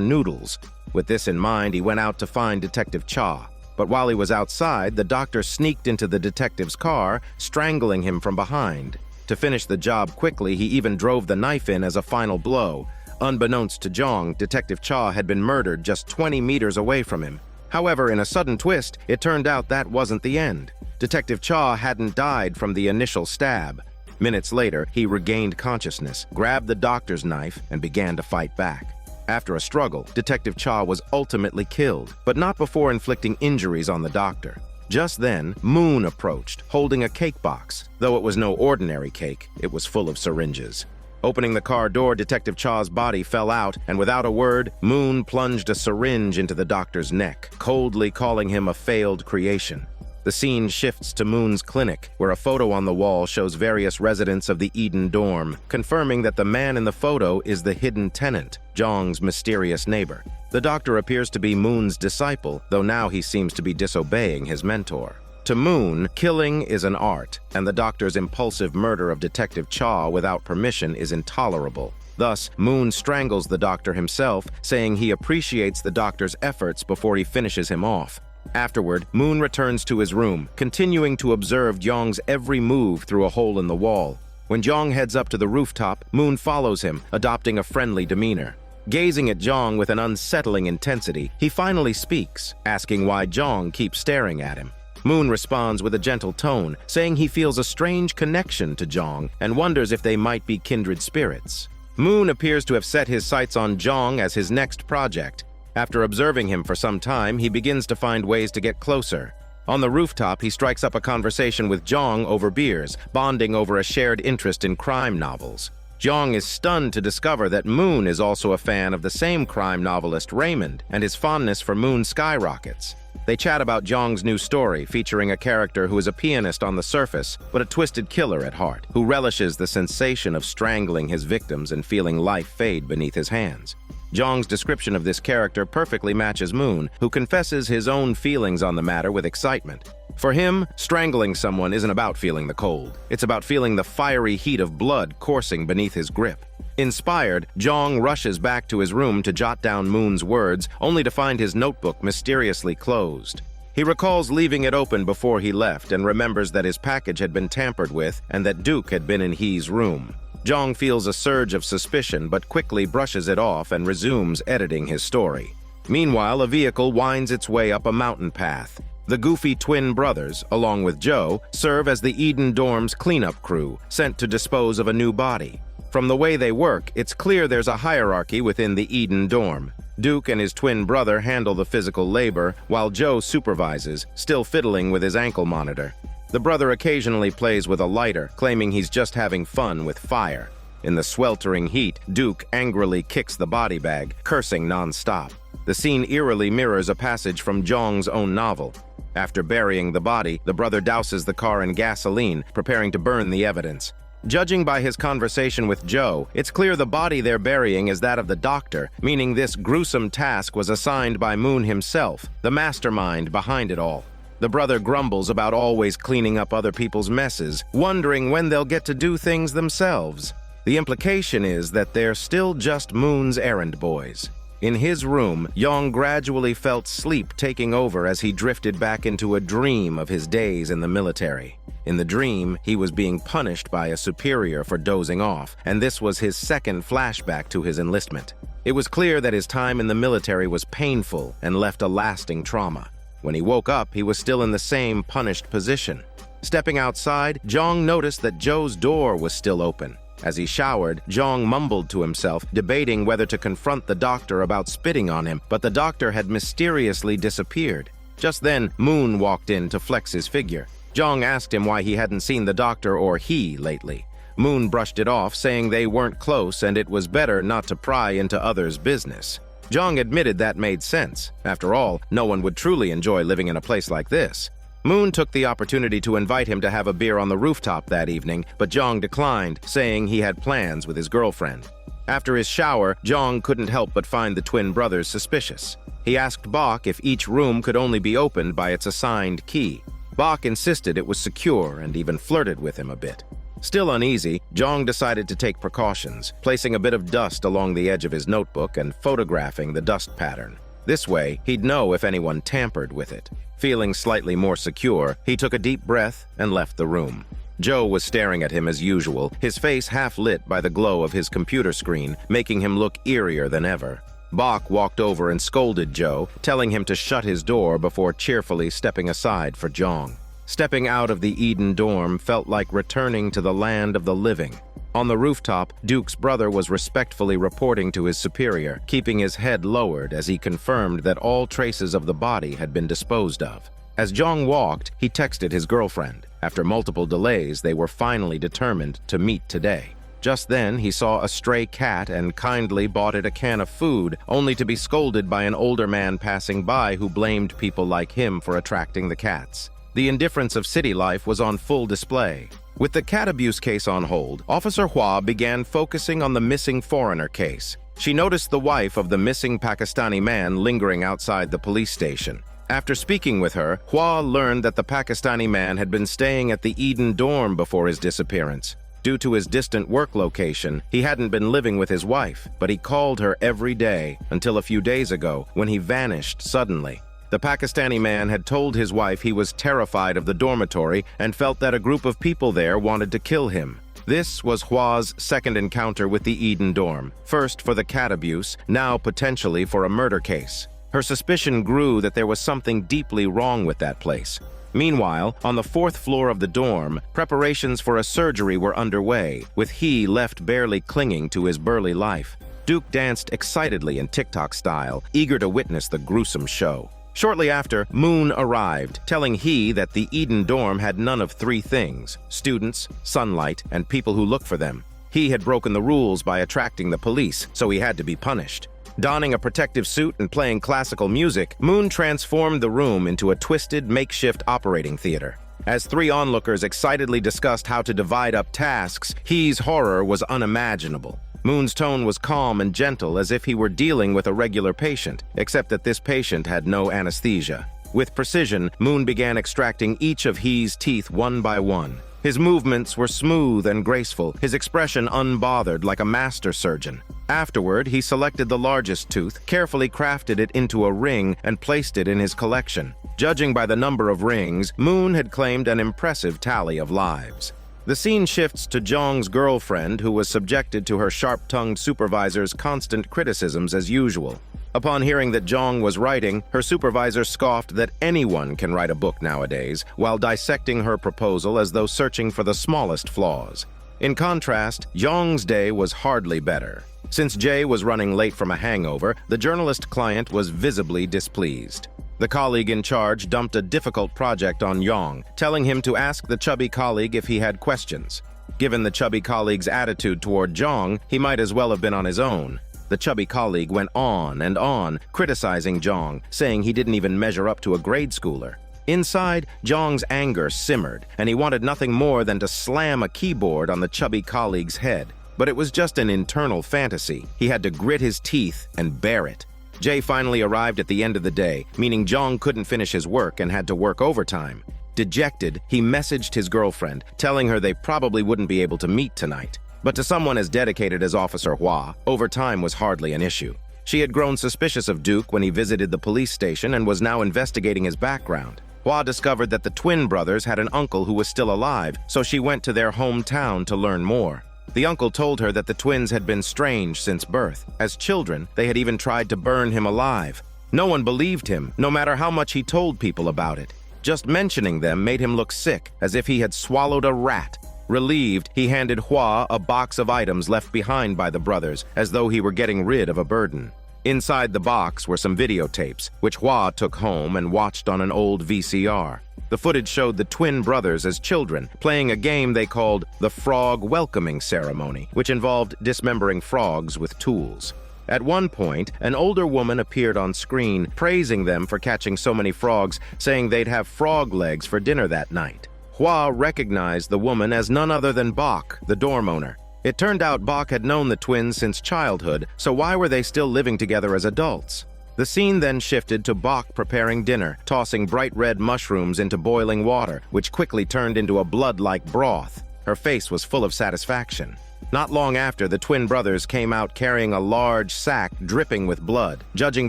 noodles. With this in mind, he went out to find Detective Cha. But while he was outside, the doctor sneaked into the detective's car, strangling him from behind. To finish the job quickly, he even drove the knife in as a final blow. Unbeknownst to Jong, Detective Cha had been murdered just 20 meters away from him. However, in a sudden twist, it turned out that wasn't the end. Detective Cha hadn't died from the initial stab. Minutes later, he regained consciousness, grabbed the doctor's knife, and began to fight back. After a struggle, Detective Cha was ultimately killed, but not before inflicting injuries on the doctor. Just then, Moon approached, holding a cake box. Though it was no ordinary cake, it was full of syringes. Opening the car door, Detective Cha's body fell out, and without a word, Moon plunged a syringe into the doctor's neck, coldly calling him a failed creation. The scene shifts to Moon's clinic, where a photo on the wall shows various residents of the Eden dorm, confirming that the man in the photo is the hidden tenant, Jong's mysterious neighbor. The doctor appears to be Moon's disciple, though now he seems to be disobeying his mentor. To Moon, killing is an art, and the doctor's impulsive murder of Detective Cha without permission is intolerable. Thus, Moon strangles the doctor himself, saying he appreciates the doctor's efforts before he finishes him off. Afterward, Moon returns to his room, continuing to observe Jong's every move through a hole in the wall. When Jong heads up to the rooftop, Moon follows him, adopting a friendly demeanor. Gazing at Jong with an unsettling intensity, he finally speaks, asking why Jong keeps staring at him. Moon responds with a gentle tone, saying he feels a strange connection to Jong and wonders if they might be kindred spirits. Moon appears to have set his sights on Jong as his next project. After observing him for some time, he begins to find ways to get closer. On the rooftop, he strikes up a conversation with Jong over beers, bonding over a shared interest in crime novels. Jong is stunned to discover that Moon is also a fan of the same crime novelist Raymond, and his fondness for Moon skyrockets. They chat about Jong's new story, featuring a character who is a pianist on the surface, but a twisted killer at heart, who relishes the sensation of strangling his victims and feeling life fade beneath his hands. Jong's description of this character perfectly matches Moon, who confesses his own feelings on the matter with excitement. For him, strangling someone isn't about feeling the cold. It's about feeling the fiery heat of blood coursing beneath his grip. Inspired, Jong rushes back to his room to jot down Moon's words, only to find his notebook mysteriously closed. He recalls leaving it open before he left and remembers that his package had been tampered with and that Duke had been in He's room. Jong feels a surge of suspicion but quickly brushes it off and resumes editing his story. Meanwhile, a vehicle winds its way up a mountain path. The goofy twin brothers, along with Joe, serve as the Eden dorm's cleanup crew, sent to dispose of a new body. From the way they work, it's clear there's a hierarchy within the Eden dorm. Duke and his twin brother handle the physical labor, while Joe supervises, still fiddling with his ankle monitor. The brother occasionally plays with a lighter, claiming he's just having fun with fire. In the sweltering heat, Duke angrily kicks the body bag, cursing non-stop. The scene eerily mirrors a passage from Jong's own novel. After burying the body, the brother douses the car in gasoline, preparing to burn the evidence. Judging by his conversation with Joe, it's clear the body they're burying is that of the doctor, meaning this gruesome task was assigned by Moon himself, the mastermind behind it all. The brother grumbles about always cleaning up other people's messes, wondering when they'll get to do things themselves. The implication is that they're still just Moon's errand boys. In his room, Jong gradually felt sleep taking over as he drifted back into a dream of his days in the military. In the dream, he was being punished by a superior for dozing off, and this was his second flashback to his enlistment. It was clear that his time in the military was painful and left a lasting trauma. When he woke up, he was still in the same punished position. Stepping outside, Jong noticed that Joe's door was still open. As he showered, Jong mumbled to himself, debating whether to confront the doctor about spitting on him, but the doctor had mysteriously disappeared. Just then, Moon walked in to flex his figure. Jong asked him why he hadn't seen the doctor or he lately. Moon brushed it off, saying they weren't close and it was better not to pry into others' business. Jong admitted that made sense. After all, no one would truly enjoy living in a place like this. Moon took the opportunity to invite him to have a beer on the rooftop that evening, but Jong declined, saying he had plans with his girlfriend. After his shower, Jong couldn't help but find the twin brothers suspicious. He asked Bok if each room could only be opened by its assigned key. Bok insisted it was secure and even flirted with him a bit. Still uneasy, Jong decided to take precautions, placing a bit of dust along the edge of his notebook and photographing the dust pattern. This way, he'd know if anyone tampered with it. Feeling slightly more secure, he took a deep breath and left the room. Joe was staring at him as usual, his face half lit by the glow of his computer screen, making him look eerier than ever. Bok walked over and scolded Joe, telling him to shut his door before cheerfully stepping aside for Jong. Stepping out of the Eden dorm felt like returning to the land of the living. On the rooftop, Duke's brother was respectfully reporting to his superior, keeping his head lowered as he confirmed that all traces of the body had been disposed of. As Jong walked, he texted his girlfriend. After multiple delays, they were finally determined to meet today. Just then, he saw a stray cat and kindly bought it a can of food, only to be scolded by an older man passing by who blamed people like him for attracting the cats. The indifference of city life was on full display. With the cat abuse case on hold, Officer Hua began focusing on the missing foreigner case. She noticed the wife of the missing Pakistani man lingering outside the police station. After speaking with her, Hua learned that the Pakistani man had been staying at the Eden dorm before his disappearance. Due to his distant work location, he hadn't been living with his wife, but he called her every day until a few days ago when he vanished suddenly. The Pakistani man had told his wife he was terrified of the dormitory and felt that a group of people there wanted to kill him. This was Hua's second encounter with the Eden dorm, first for the cat abuse, now potentially for a murder case. Her suspicion grew that there was something deeply wrong with that place. Meanwhile, on the fourth floor of the dorm, preparations for a surgery were underway, with he left barely clinging to his burly life. Duke danced excitedly in TikTok style, eager to witness the gruesome show. Shortly after, Moon arrived, telling he that the Eden dorm had none of three things: students, sunlight, and people who look for them. He had broken the rules by attracting the police, so he had to be punished. Donning a protective suit and playing classical music, Moon transformed the room into a twisted, makeshift operating theater. As three onlookers excitedly discussed how to divide up tasks, he's horror was unimaginable. Moon's tone was calm and gentle, as if he were dealing with a regular patient, except that this patient had no anesthesia. With precision, Moon began extracting each of he's teeth one by one. His movements were smooth and graceful, his expression unbothered like a master surgeon. Afterward, he selected the largest tooth, carefully crafted it into a ring, and placed it in his collection. Judging by the number of rings, Moon had claimed an impressive tally of lives. The scene shifts to Jong's girlfriend, who was subjected to her sharp-tongued supervisor's constant criticisms as usual. Upon hearing that Jong was writing, her supervisor scoffed that anyone can write a book nowadays, while dissecting her proposal as though searching for the smallest flaws. In contrast, Jong's day was hardly better. Since Jay was running late from a hangover, the journalist client was visibly displeased. The colleague in charge dumped a difficult project on Jong, telling him to ask the chubby colleague if he had questions. Given the chubby colleague's attitude toward Jong, he might as well have been on his own. The chubby colleague went on and on, criticizing Jong, saying he didn't even measure up to a grade schooler. Inside, Jong's anger simmered, and he wanted nothing more than to slam a keyboard on the chubby colleague's head. But it was just an internal fantasy. He had to grit his teeth and bear it. Jay finally arrived at the end of the day, meaning Jong couldn't finish his work and had to work overtime. Dejected, he messaged his girlfriend, telling her they probably wouldn't be able to meet tonight. But to someone as dedicated as Officer Hua, overtime was hardly an issue. She had grown suspicious of Duke when he visited the police station and was now investigating his background. Hua discovered that the twin brothers had an uncle who was still alive, so she went to their hometown to learn more. The uncle told her that the twins had been strange since birth. As children, they had even tried to burn him alive. No one believed him, no matter how much he told people about it. Just mentioning them made him look sick, as if he had swallowed a rat. Relieved, he handed Hua a box of items left behind by the brothers, as though he were getting rid of a burden. Inside the box were some videotapes, which Hua took home and watched on an old VCR. The footage showed the twin brothers as children, playing a game they called the Frog Welcoming Ceremony, which involved dismembering frogs with tools. At one point, an older woman appeared on screen, praising them for catching so many frogs, saying they'd have frog legs for dinner that night. Hua recognized the woman as none other than Bok, the dorm owner. It turned out Bok had known the twins since childhood, so why were they still living together as adults? The scene then shifted to Bok preparing dinner, tossing bright red mushrooms into boiling water, which quickly turned into a blood-like broth. Her face was full of satisfaction. Not long after, the twin brothers came out carrying a large sack dripping with blood. Judging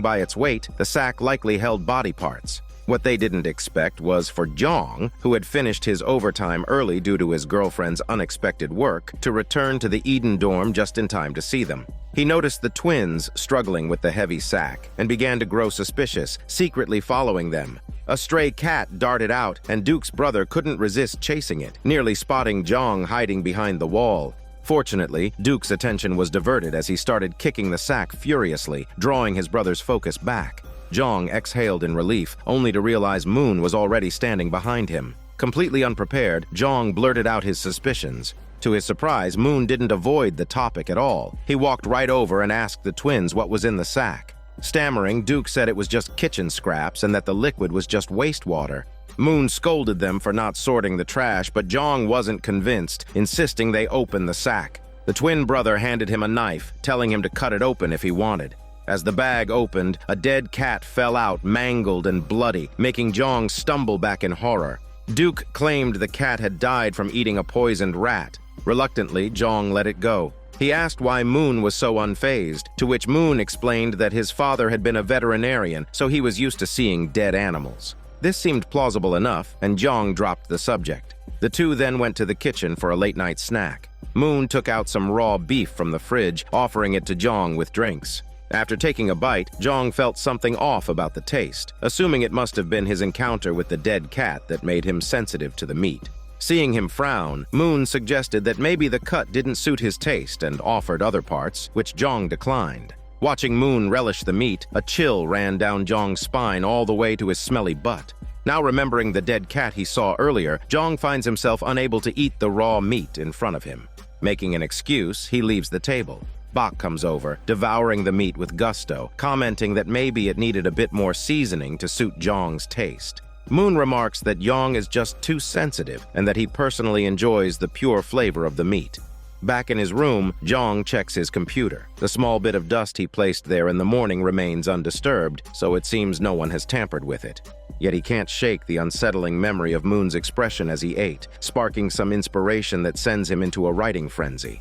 by its weight, the sack likely held body parts. What they didn't expect was for Jong, who had finished his overtime early due to his girlfriend's unexpected work, to return to the Eden dorm just in time to see them. He noticed the twins struggling with the heavy sack and began to grow suspicious, secretly following them. A stray cat darted out, and Duke's brother couldn't resist chasing it, nearly spotting Jong hiding behind the wall. Fortunately, Duke's attention was diverted as he started kicking the sack furiously, drawing his brother's focus back. Jong exhaled in relief, only to realize Moon was already standing behind him. Completely unprepared, Jong blurted out his suspicions. To his surprise, Moon didn't avoid the topic at all. He walked right over and asked the twins what was in the sack. Stammering, Duke said it was just kitchen scraps and that the liquid was just wastewater. Moon scolded them for not sorting the trash, but Jong wasn't convinced, insisting they open the sack. The twin brother handed him a knife, telling him to cut it open if he wanted. As the bag opened, a dead cat fell out, mangled and bloody, making Jong stumble back in horror. Duke claimed the cat had died from eating a poisoned rat. Reluctantly, Jong let it go. He asked why Moon was so unfazed, to which Moon explained that his father had been a veterinarian, so he was used to seeing dead animals. This seemed plausible enough, and Jong dropped the subject. The two then went to the kitchen for a late-night snack. Moon took out some raw beef from the fridge, offering it to Jong with drinks. After taking a bite, Jong felt something off about the taste, assuming it must have been his encounter with the dead cat that made him sensitive to the meat. Seeing him frown, Moon suggested that maybe the cut didn't suit his taste and offered other parts, which Jong declined. Watching Moon relish the meat, a chill ran down Jong's spine all the way to his smelly butt. Now remembering the dead cat he saw earlier, Jong finds himself unable to eat the raw meat in front of him. Making an excuse, he leaves the table. Bok comes over, devouring the meat with gusto, commenting that maybe it needed a bit more seasoning to suit Jong's taste. Moon remarks that Jong is just too sensitive and that he personally enjoys the pure flavor of the meat. Back in his room, Jong checks his computer. The small bit of dust he placed there in the morning remains undisturbed, so it seems no one has tampered with it. Yet he can't shake the unsettling memory of Moon's expression as he ate, sparking some inspiration that sends him into a writing frenzy.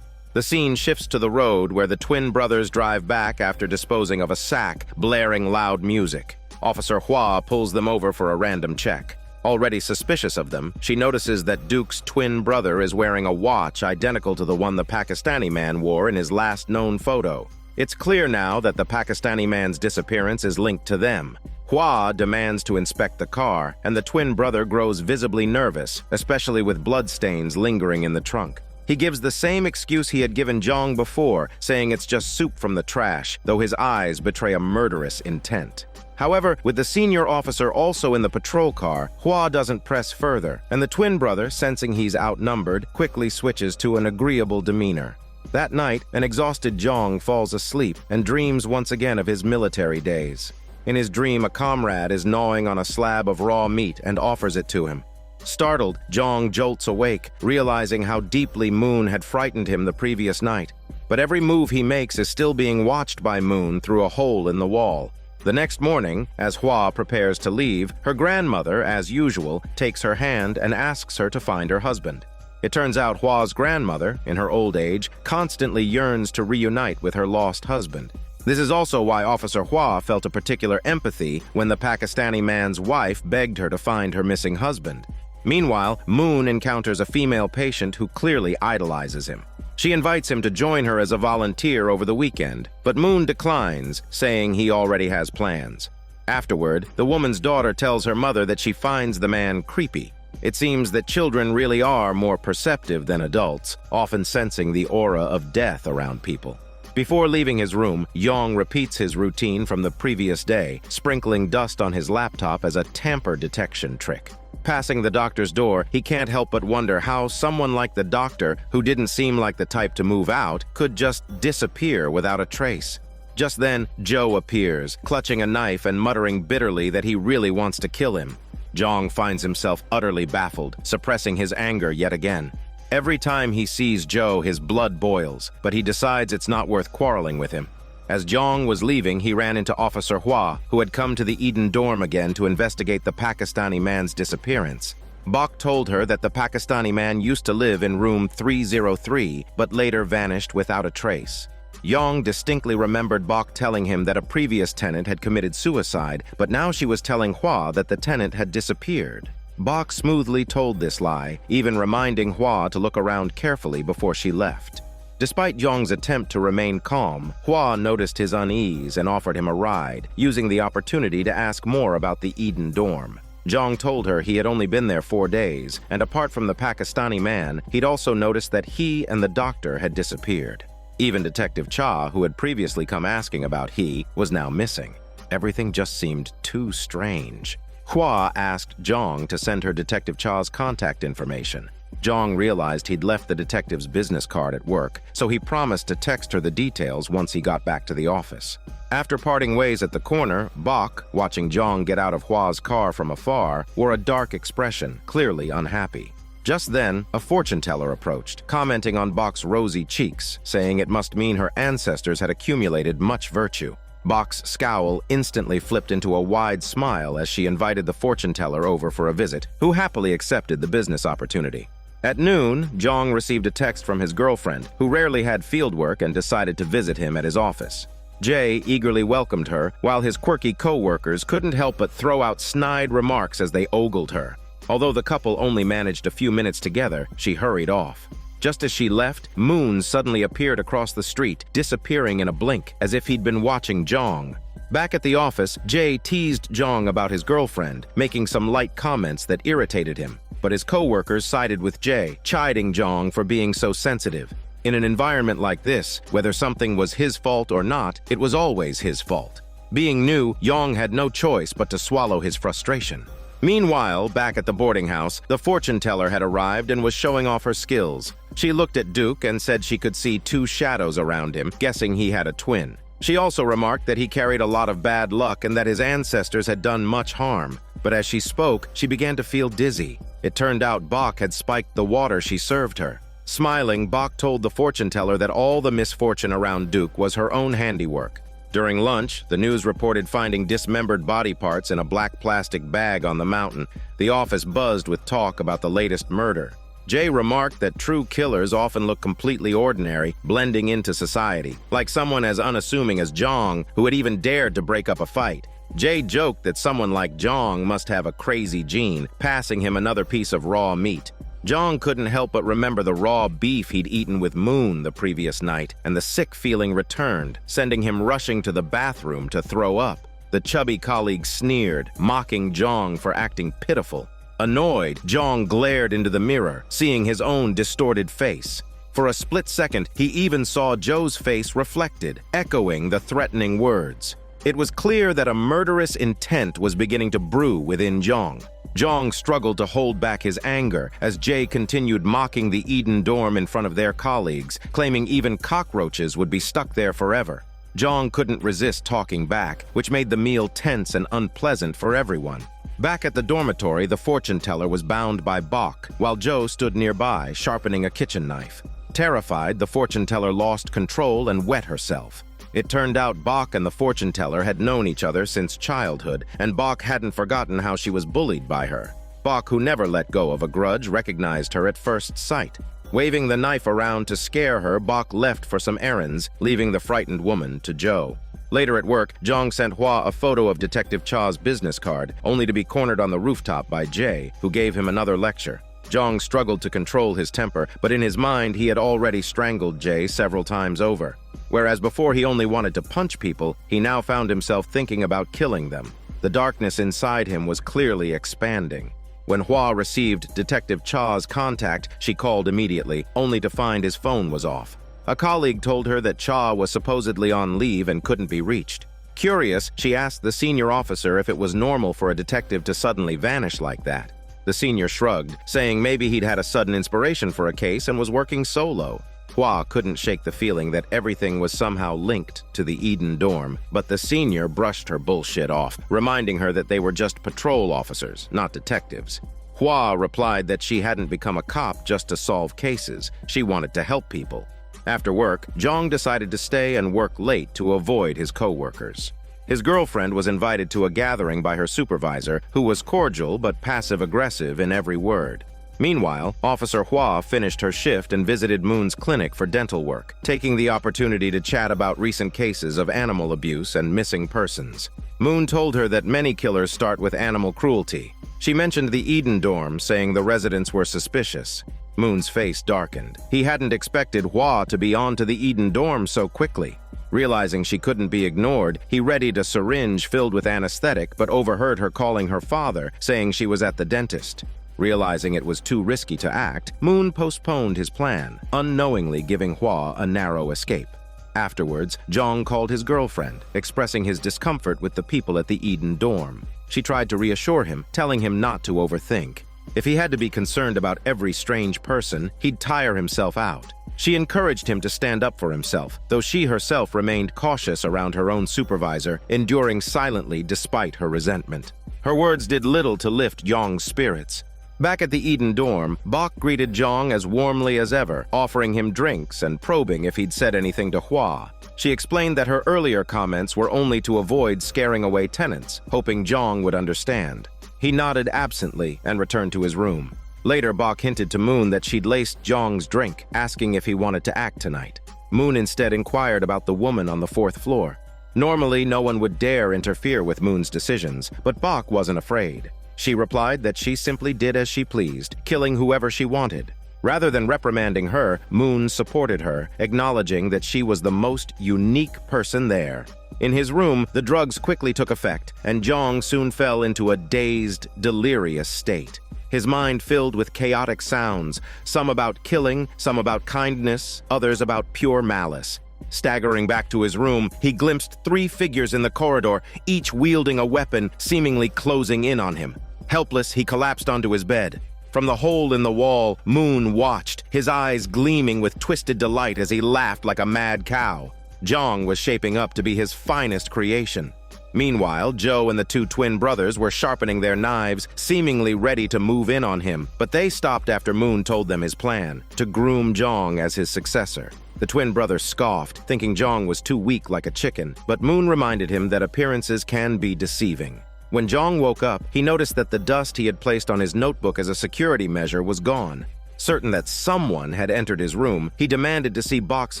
The scene shifts to the road where the twin brothers drive back after disposing of a sack, blaring loud music. Officer Hua pulls them over for a random check. Already suspicious of them, she notices that Duke's twin brother is wearing a watch identical to the one the Pakistani man wore in his last known photo. It's clear now that the Pakistani man's disappearance is linked to them. Hua demands to inspect the car, and the twin brother grows visibly nervous, especially with bloodstains lingering in the trunk. He gives the same excuse he had given Jong before, saying it's just soup from the trash, though his eyes betray a murderous intent. However, with the senior officer also in the patrol car, Hua doesn't press further, and the twin brother, sensing he's outnumbered, quickly switches to an agreeable demeanor. That night, an exhausted Jong falls asleep and dreams once again of his military days. In his dream, a comrade is gnawing on a slab of raw meat and offers it to him. Startled, Jong jolts awake, realizing how deeply Moon had frightened him the previous night. But every move he makes is still being watched by Moon through a hole in the wall. The next morning, as Hua prepares to leave, her grandmother, as usual, takes her hand and asks her to find her husband. It turns out Hua's grandmother, in her old age, constantly yearns to reunite with her lost husband. This is also why Officer Hua felt a particular empathy when the Pakistani man's wife begged her to find her missing husband. Meanwhile, Moon encounters a female patient who clearly idolizes him. She invites him to join her as a volunteer over the weekend, but Moon declines, saying he already has plans. Afterward, the woman's daughter tells her mother that she finds the man creepy. It seems that children really are more perceptive than adults, often sensing the aura of death around people. Before leaving his room, Jong repeats his routine from the previous day, sprinkling dust on his laptop as a tamper detection trick. Passing the doctor's door, he can't help but wonder how someone like the doctor, who didn't seem like the type to move out, could just disappear without a trace. Just then, Joe appears, clutching a knife and muttering bitterly that he really wants to kill him. Jong finds himself utterly baffled, suppressing his anger yet again. Every time he sees Joe, his blood boils, but he decides it's not worth quarreling with him. As Jong was leaving, he ran into Officer Hua, who had come to the Eden dorm again to investigate the Pakistani man's disappearance. Bok told her that the Pakistani man used to live in room 303, but later vanished without a trace. Jong distinctly remembered Bok telling him that a previous tenant had committed suicide, but now she was telling Hua that the tenant had disappeared. Bok smoothly told this lie, even reminding Hua to look around carefully before she left. Despite Jong's attempt to remain calm, Hua noticed his unease and offered him a ride, using the opportunity to ask more about the Eden dorm. Jong told her he had only been there 4 days, and apart from the Pakistani man, he'd also noticed that he and the doctor had disappeared. Even Detective Cha, who had previously come asking about he, was now missing. Everything just seemed too strange. Hua asked Jong to send her Detective Cha's contact information. Jong realized he'd left the detective's business card at work, so he promised to text her the details once he got back to the office. After parting ways at the corner, Bok, watching Jong get out of Hua's car from afar, wore a dark expression, clearly unhappy. Just then, a fortune teller approached, commenting on Bok's rosy cheeks, saying it must mean her ancestors had accumulated much virtue. Bok's scowl instantly flipped into a wide smile as she invited the fortune teller over for a visit, who happily accepted the business opportunity. At noon, Jong received a text from his girlfriend, who rarely had fieldwork and decided to visit him at his office. Jay eagerly welcomed her, while his quirky co-workers couldn't help but throw out snide remarks as they ogled her. Although the couple only managed a few minutes together, she hurried off. Just as she left, Moon suddenly appeared across the street, disappearing in a blink, as if he'd been watching Jong. Back at the office, Jae teased Jong about his girlfriend, making some light comments that irritated him. But his co-workers sided with Jae, chiding Jong for being so sensitive. In an environment like this, whether something was his fault or not, it was always his fault. Being new, Jong had no choice but to swallow his frustration. Meanwhile, back at the boarding house, the fortune teller had arrived and was showing off her skills. She looked at Duke and said she could see two shadows around him, guessing he had a twin. She also remarked that he carried a lot of bad luck and that his ancestors had done much harm. But as she spoke, she began to feel dizzy. It turned out Bach had spiked the water she served her. Smiling, Bach told the fortune teller that all the misfortune around Duke was her own handiwork. During lunch, the news reported finding dismembered body parts in a black plastic bag on the mountain. The office buzzed with talk about the latest murder. Jae remarked that true killers often look completely ordinary, blending into society, like someone as unassuming as Jong, who had even dared to break up a fight. Jae joked that someone like Jong must have a crazy gene, passing him another piece of raw meat. Jong couldn't help but remember the raw beef he'd eaten with Moon the previous night, and the sick feeling returned, sending him rushing to the bathroom to throw up. The chubby colleague sneered, mocking Jong for acting pitiful. Annoyed, Jong glared into the mirror, seeing his own distorted face. For a split second, he even saw Joe's face reflected, echoing the threatening words. It was clear that a murderous intent was beginning to brew within Jong. Jong struggled to hold back his anger as Jae continued mocking the Eden dorm in front of their colleagues, claiming even cockroaches would be stuck there forever. Jong couldn't resist talking back, which made the meal tense and unpleasant for everyone. Back at the dormitory, the fortune teller was bound by Bach, while Joe stood nearby, sharpening a kitchen knife. Terrified, the fortune teller lost control and wet herself. It turned out Bach and the fortune teller had known each other since childhood, and Bach hadn't forgotten how she was bullied by her. Bach, who never let go of a grudge, recognized her at first sight. Waving the knife around to scare her, Bach left for some errands, leaving the frightened woman to Joe. Later at work, Jong sent Hwa a photo of Detective Cha's business card, only to be cornered on the rooftop by Jae, who gave him another lecture. Jong struggled to control his temper, but in his mind he had already strangled Jae several times over. Whereas before he only wanted to punch people, he now found himself thinking about killing them. The darkness inside him was clearly expanding. When Hwa received Detective Cha's contact, she called immediately, only to find his phone was off. A colleague told her that Cha was supposedly on leave and couldn't be reached. Curious, she asked the senior officer if it was normal for a detective to suddenly vanish like that. The senior shrugged, saying maybe he'd had a sudden inspiration for a case and was working solo. Hwa couldn't shake the feeling that everything was somehow linked to the Eden dorm, but the senior brushed her bullshit off, reminding her that they were just patrol officers, not detectives. Hwa replied that she hadn't become a cop just to solve cases. She wanted to help people. After work, Jong decided to stay and work late to avoid his co-workers. His girlfriend was invited to a gathering by her supervisor, who was cordial but passive-aggressive in every word. Meanwhile, Officer Hwa finished her shift and visited Moon's clinic for dental work, taking the opportunity to chat about recent cases of animal abuse and missing persons. Moon told her that many killers start with animal cruelty. She mentioned the Eden dorm, saying the residents were suspicious. Moon's face darkened. He hadn't expected Hwa to be onto the Eden dorm so quickly. Realizing she couldn't be ignored, he readied a syringe filled with anesthetic but overheard her calling her father, saying she was at the dentist. Realizing it was too risky to act, Moon postponed his plan, unknowingly giving Hwa a narrow escape. Afterwards, Jong called his girlfriend, expressing his discomfort with the people at the Eden dorm. She tried to reassure him, telling him not to overthink. If he had to be concerned about every strange person, he'd tire himself out. She encouraged him to stand up for himself, though she herself remained cautious around her own supervisor, enduring silently despite her resentment. Her words did little to lift Jong's spirits. Back at the Eden dorm, Bach greeted Jong as warmly as ever, offering him drinks and probing if he'd said anything to Hwa. She explained that her earlier comments were only to avoid scaring away tenants, hoping Jong would understand. He nodded absently and returned to his room. Later, Bach hinted to Moon that she'd laced Jong's drink, asking if he wanted to act tonight. Moon instead inquired about the woman on the 4th floor. Normally, no one would dare interfere with Moon's decisions, but Bach wasn't afraid. She replied that she simply did as she pleased, killing whoever she wanted. Rather than reprimanding her, Moon supported her, acknowledging that she was the most unique person there. In his room, the drugs quickly took effect, and Jong soon fell into a dazed, delirious state. His mind filled with chaotic sounds, some about killing, some about kindness, others about pure malice. Staggering back to his room, he glimpsed 3 figures in the corridor, each wielding a weapon, seemingly closing in on him. Helpless, he collapsed onto his bed. From the hole in the wall, Moon watched, his eyes gleaming with twisted delight as he laughed like a mad cow. Jong was shaping up to be his finest creation. Meanwhile, Joe and the 2 twin brothers were sharpening their knives, seemingly ready to move in on him, but they stopped after Moon told them his plan, to groom Jong as his successor. The twin brothers scoffed, thinking Jong was too weak like a chicken, but Moon reminded him that appearances can be deceiving. When Jong woke up, he noticed that the dust he had placed on his notebook as a security measure was gone. Certain that someone had entered his room, he demanded to see Bok's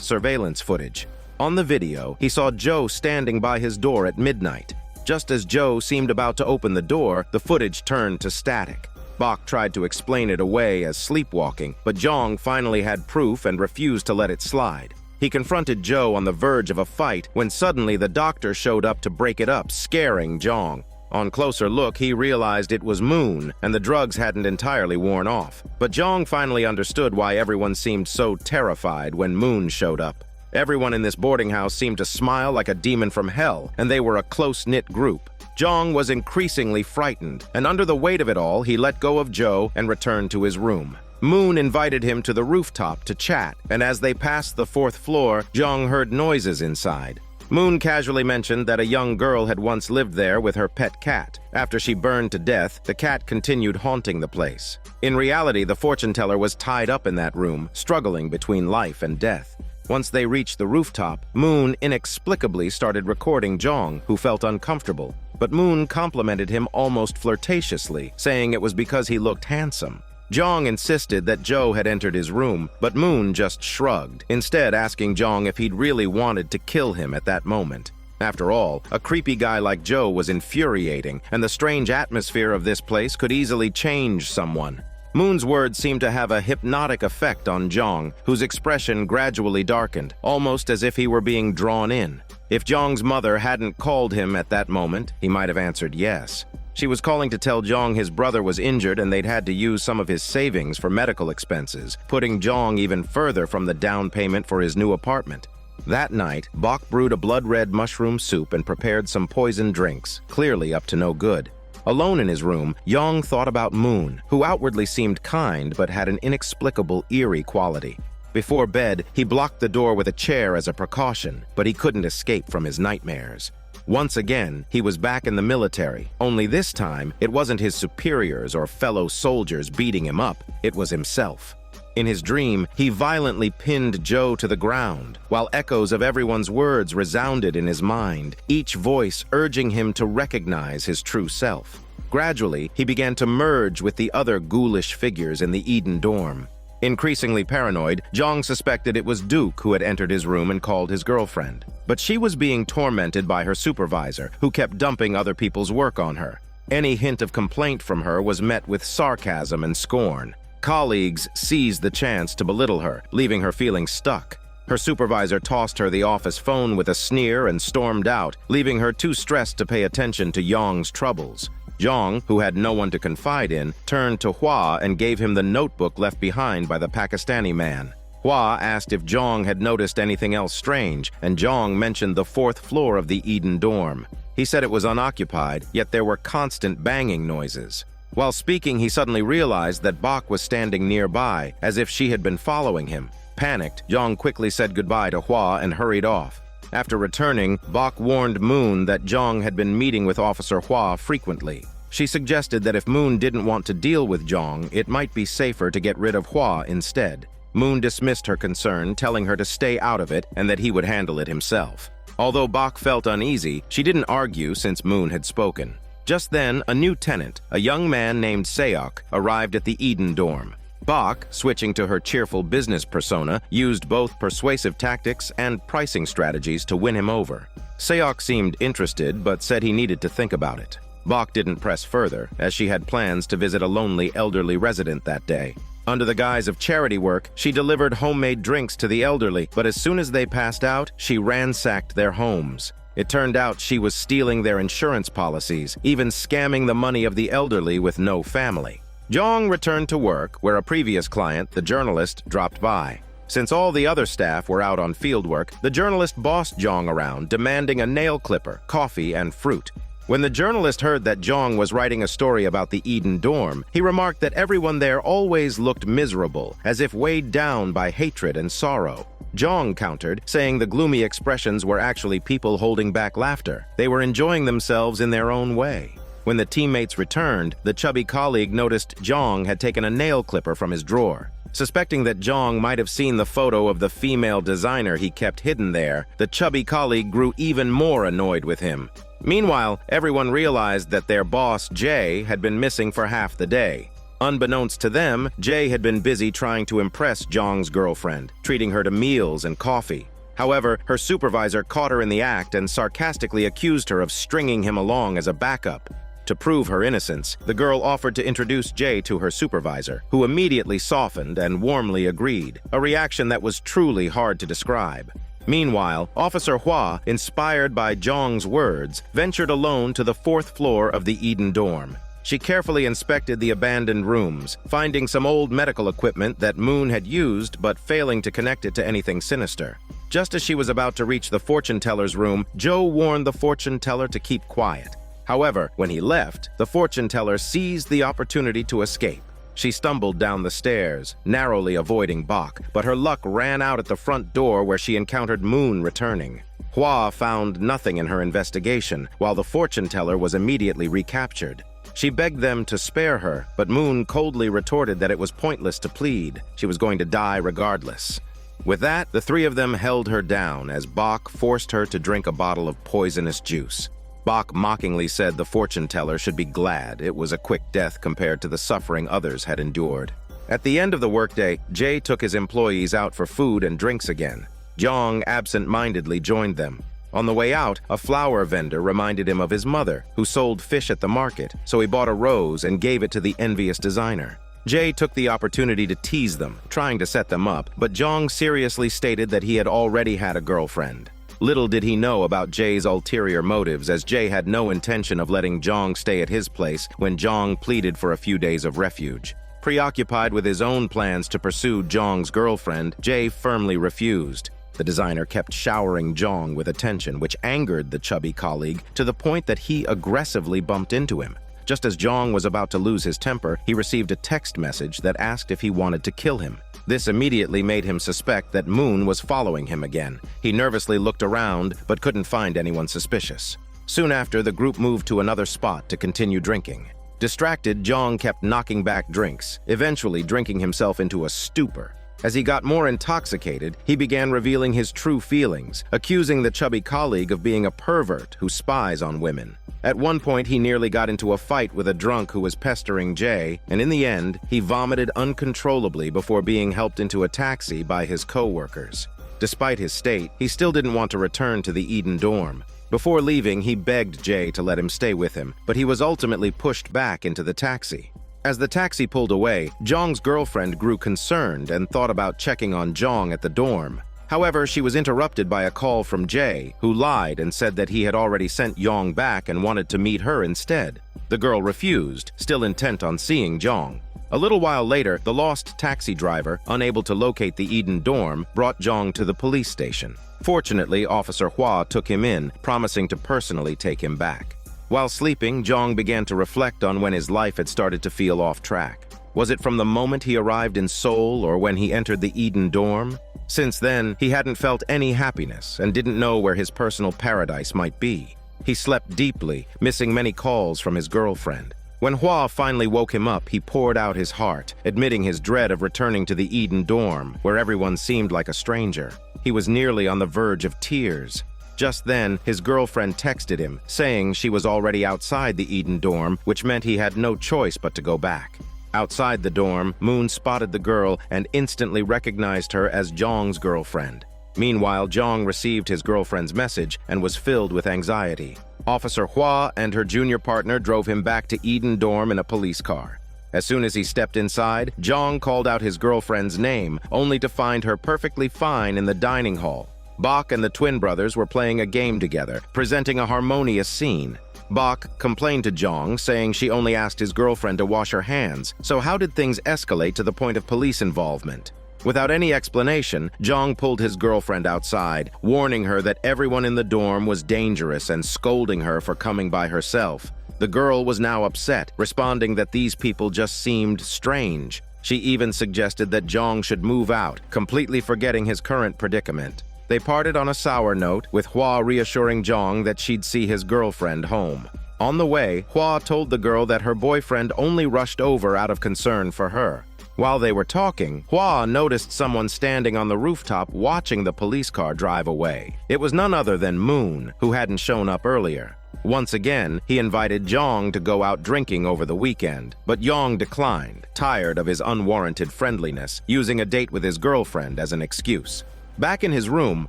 surveillance footage. On the video, he saw Joe standing by his door at midnight. Just as Joe seemed about to open the door, the footage turned to static. Bok tried to explain it away as sleepwalking, but Jong finally had proof and refused to let it slide. He confronted Joe on the verge of a fight when suddenly the doctor showed up to break it up, scaring Jong. On closer look, he realized it was Moon, and the drugs hadn't entirely worn off. But Jong finally understood why everyone seemed so terrified when Moon showed up. Everyone in this boarding house seemed to smile like a demon from hell, and they were a close-knit group. Jong was increasingly frightened, and under the weight of it all, he let go of Joe and returned to his room. Moon invited him to the rooftop to chat, and as they passed the 4th floor, Jong heard noises inside. Moon casually mentioned that a young girl had once lived there with her pet cat. After she burned to death, the cat continued haunting the place. In reality, the fortune teller was tied up in that room, struggling between life and death. Once they reached the rooftop, Moon inexplicably started recording Jong, who felt uncomfortable. But Moon complimented him almost flirtatiously, saying it was because he looked handsome. Jong insisted that Joe had entered his room, but Moon just shrugged, instead asking Jong if he'd really wanted to kill him at that moment. After all, a creepy guy like Joe was infuriating, and the strange atmosphere of this place could easily change someone. Moon's words seemed to have a hypnotic effect on Jong, whose expression gradually darkened, almost as if he were being drawn in. If Jong's mother hadn't called him at that moment, he might have answered yes. She was calling to tell Jong his brother was injured and they'd had to use some of his savings for medical expenses, putting Jong even further from the down payment for his new apartment. That night, Bok brewed a blood-red mushroom soup and prepared some poisoned drinks, clearly up to no good. Alone in his room, Jong thought about Moon, who outwardly seemed kind but had an inexplicable eerie quality. Before bed, he blocked the door with a chair as a precaution, but he couldn't escape from his nightmares. Once again, he was back in the military, only this time, it wasn't his superiors or fellow soldiers beating him up, it was himself. In his dream, he violently pinned Joe to the ground, while echoes of everyone's words resounded in his mind, each voice urging him to recognize his true self. Gradually, he began to merge with the other ghoulish figures in the Eden dorm. Increasingly paranoid, Jong suspected it was Duke who had entered his room and called his girlfriend. But she was being tormented by her supervisor, who kept dumping other people's work on her. Any hint of complaint from her was met with sarcasm and scorn. Colleagues seized the chance to belittle her, leaving her feeling stuck. Her supervisor tossed her the office phone with a sneer and stormed out, leaving her too stressed to pay attention to Jong's troubles. Jong, who had no one to confide in, turned to Hua and gave him the notebook left behind by the Pakistani man. Hua asked if Jong had noticed anything else strange, and Jong mentioned the 4th floor of the Eden dorm. He said it was unoccupied, yet there were constant banging noises. While speaking, he suddenly realized that Bok was standing nearby, as if she had been following him. Panicked, Jong quickly said goodbye to Hua and hurried off. After returning, Bok warned Moon that Jong had been meeting with Officer Hua frequently. She suggested that if Moon didn't want to deal with Jong, it might be safer to get rid of Hua instead. Moon dismissed her concern, telling her to stay out of it and that he would handle it himself. Although Bok felt uneasy, she didn't argue since Moon had spoken. Just then, a new tenant, a young man named Seok, arrived at the Eden dorm. Bok, switching to her cheerful business persona, used both persuasive tactics and pricing strategies to win him over. Seok seemed interested, but said he needed to think about it. Bok didn't press further, as she had plans to visit a lonely elderly resident that day. Under the guise of charity work, she delivered homemade drinks to the elderly, but as soon as they passed out, she ransacked their homes. It turned out she was stealing their insurance policies, even scamming the money of the elderly with no family. Jong returned to work, where a previous client, the journalist, dropped by. Since all the other staff were out on fieldwork, the journalist bossed Jong around, demanding a nail clipper, coffee, and fruit. When the journalist heard that Jong was writing a story about the Eden dorm, he remarked that everyone there always looked miserable, as if weighed down by hatred and sorrow. Jong countered, saying the gloomy expressions were actually people holding back laughter. They were enjoying themselves in their own way. When the teammates returned, the chubby colleague noticed Jong had taken a nail clipper from his drawer. Suspecting that Jong might have seen the photo of the female designer he kept hidden there, the chubby colleague grew even more annoyed with him. Meanwhile, everyone realized that their boss, Jay, had been missing for half the day. Unbeknownst to them, Jay had been busy trying to impress Jong's girlfriend, treating her to meals and coffee. However, her supervisor caught her in the act and sarcastically accused her of stringing him along as a backup. To prove her innocence, the girl offered to introduce Jay to her supervisor, who immediately softened and warmly agreed, a reaction that was truly hard to describe. Meanwhile, Officer Hua, inspired by Jong's words, ventured alone to the 4th floor of the Eden dorm. She carefully inspected the abandoned rooms, finding some old medical equipment that Moon had used but failing to connect it to anything sinister. Just as she was about to reach the fortune teller's room, Joe warned the fortune teller to keep quiet. However, when he left, the fortune teller seized the opportunity to escape. She stumbled down the stairs, narrowly avoiding Bach, but her luck ran out at the front door where she encountered Moon returning. Hua found nothing in her investigation, while the fortune teller was immediately recaptured. She begged them to spare her, but Moon coldly retorted that it was pointless to plead. She was going to die regardless. With that, the three of them held her down as Bach forced her to drink a bottle of poisonous juice. Bach mockingly said the fortune teller should be glad it was a quick death compared to the suffering others had endured. At the end of the workday, Jay took his employees out for food and drinks again. Jong absent-mindedly joined them. On the way out, a flower vendor reminded him of his mother, who sold fish at the market, so he bought a rose and gave it to the envious designer. Jay took the opportunity to tease them, trying to set them up, but Jong seriously stated that he had already had a girlfriend. Little did he know about Jay's ulterior motives, as Jay had no intention of letting Jong stay at his place when Jong pleaded for a few days of refuge. Preoccupied with his own plans to pursue Jong's girlfriend, Jay firmly refused. The designer kept showering Jong with attention, which angered the chubby colleague to the point that he aggressively bumped into him. Just as Jong was about to lose his temper, he received a text message that asked if he wanted to kill him. This immediately made him suspect that Moon was following him again. He nervously looked around, but couldn't find anyone suspicious. Soon after, the group moved to another spot to continue drinking. Distracted, Jong kept knocking back drinks, eventually drinking himself into a stupor. As he got more intoxicated, he began revealing his true feelings, accusing the chubby colleague of being a pervert who spies on women. At one point, he nearly got into a fight with a drunk who was pestering Jay, and in the end, he vomited uncontrollably before being helped into a taxi by his co-workers. Despite his state, he still didn't want to return to the Eden dorm. Before leaving, he begged Jay to let him stay with him, but he was ultimately pushed back into the taxi. As the taxi pulled away, Jong's girlfriend grew concerned and thought about checking on Jong at the dorm. However, she was interrupted by a call from Jay, who lied and said that he had already sent Jong back and wanted to meet her instead. The girl refused, still intent on seeing Jong. A little while later, the lost taxi driver, unable to locate the Eden dorm, brought Jong to the police station. Fortunately, Officer Hua took him in, promising to personally take him back. While sleeping, Jong began to reflect on when his life had started to feel off track. Was it from the moment he arrived in Seoul or when he entered the Eden dorm? Since then, he hadn't felt any happiness and didn't know where his personal paradise might be. He slept deeply, missing many calls from his girlfriend. When Hua finally woke him up, he poured out his heart, admitting his dread of returning to the Eden dorm, where everyone seemed like a stranger. He was nearly on the verge of tears. Just then, his girlfriend texted him, saying she was already outside the Eden dorm, which meant he had no choice but to go back. Outside the dorm, Moon spotted the girl and instantly recognized her as Jong's girlfriend. Meanwhile, Jong received his girlfriend's message and was filled with anxiety. Officer Hua and her junior partner drove him back to Eden dorm in a police car. As soon as he stepped inside, Jong called out his girlfriend's name, only to find her perfectly fine in the dining hall. Bok and the twin brothers were playing a game together, presenting a harmonious scene. Bok complained to Jong, saying she only asked his girlfriend to wash her hands, so how did things escalate to the point of police involvement? Without any explanation, Jong pulled his girlfriend outside, warning her that everyone in the dorm was dangerous and scolding her for coming by herself. The girl was now upset, responding that these people just seemed strange. She even suggested that Jong should move out, completely forgetting his current predicament. They parted on a sour note, with Hua reassuring Jong that she'd see his girlfriend home. On the way, Hua told the girl that her boyfriend only rushed over out of concern for her. While they were talking, Hua noticed someone standing on the rooftop watching the police car drive away. It was none other than Moon, who hadn't shown up earlier. Once again, he invited Jong to go out drinking over the weekend, but Jong declined, tired of his unwarranted friendliness, using a date with his girlfriend as an excuse. Back in his room,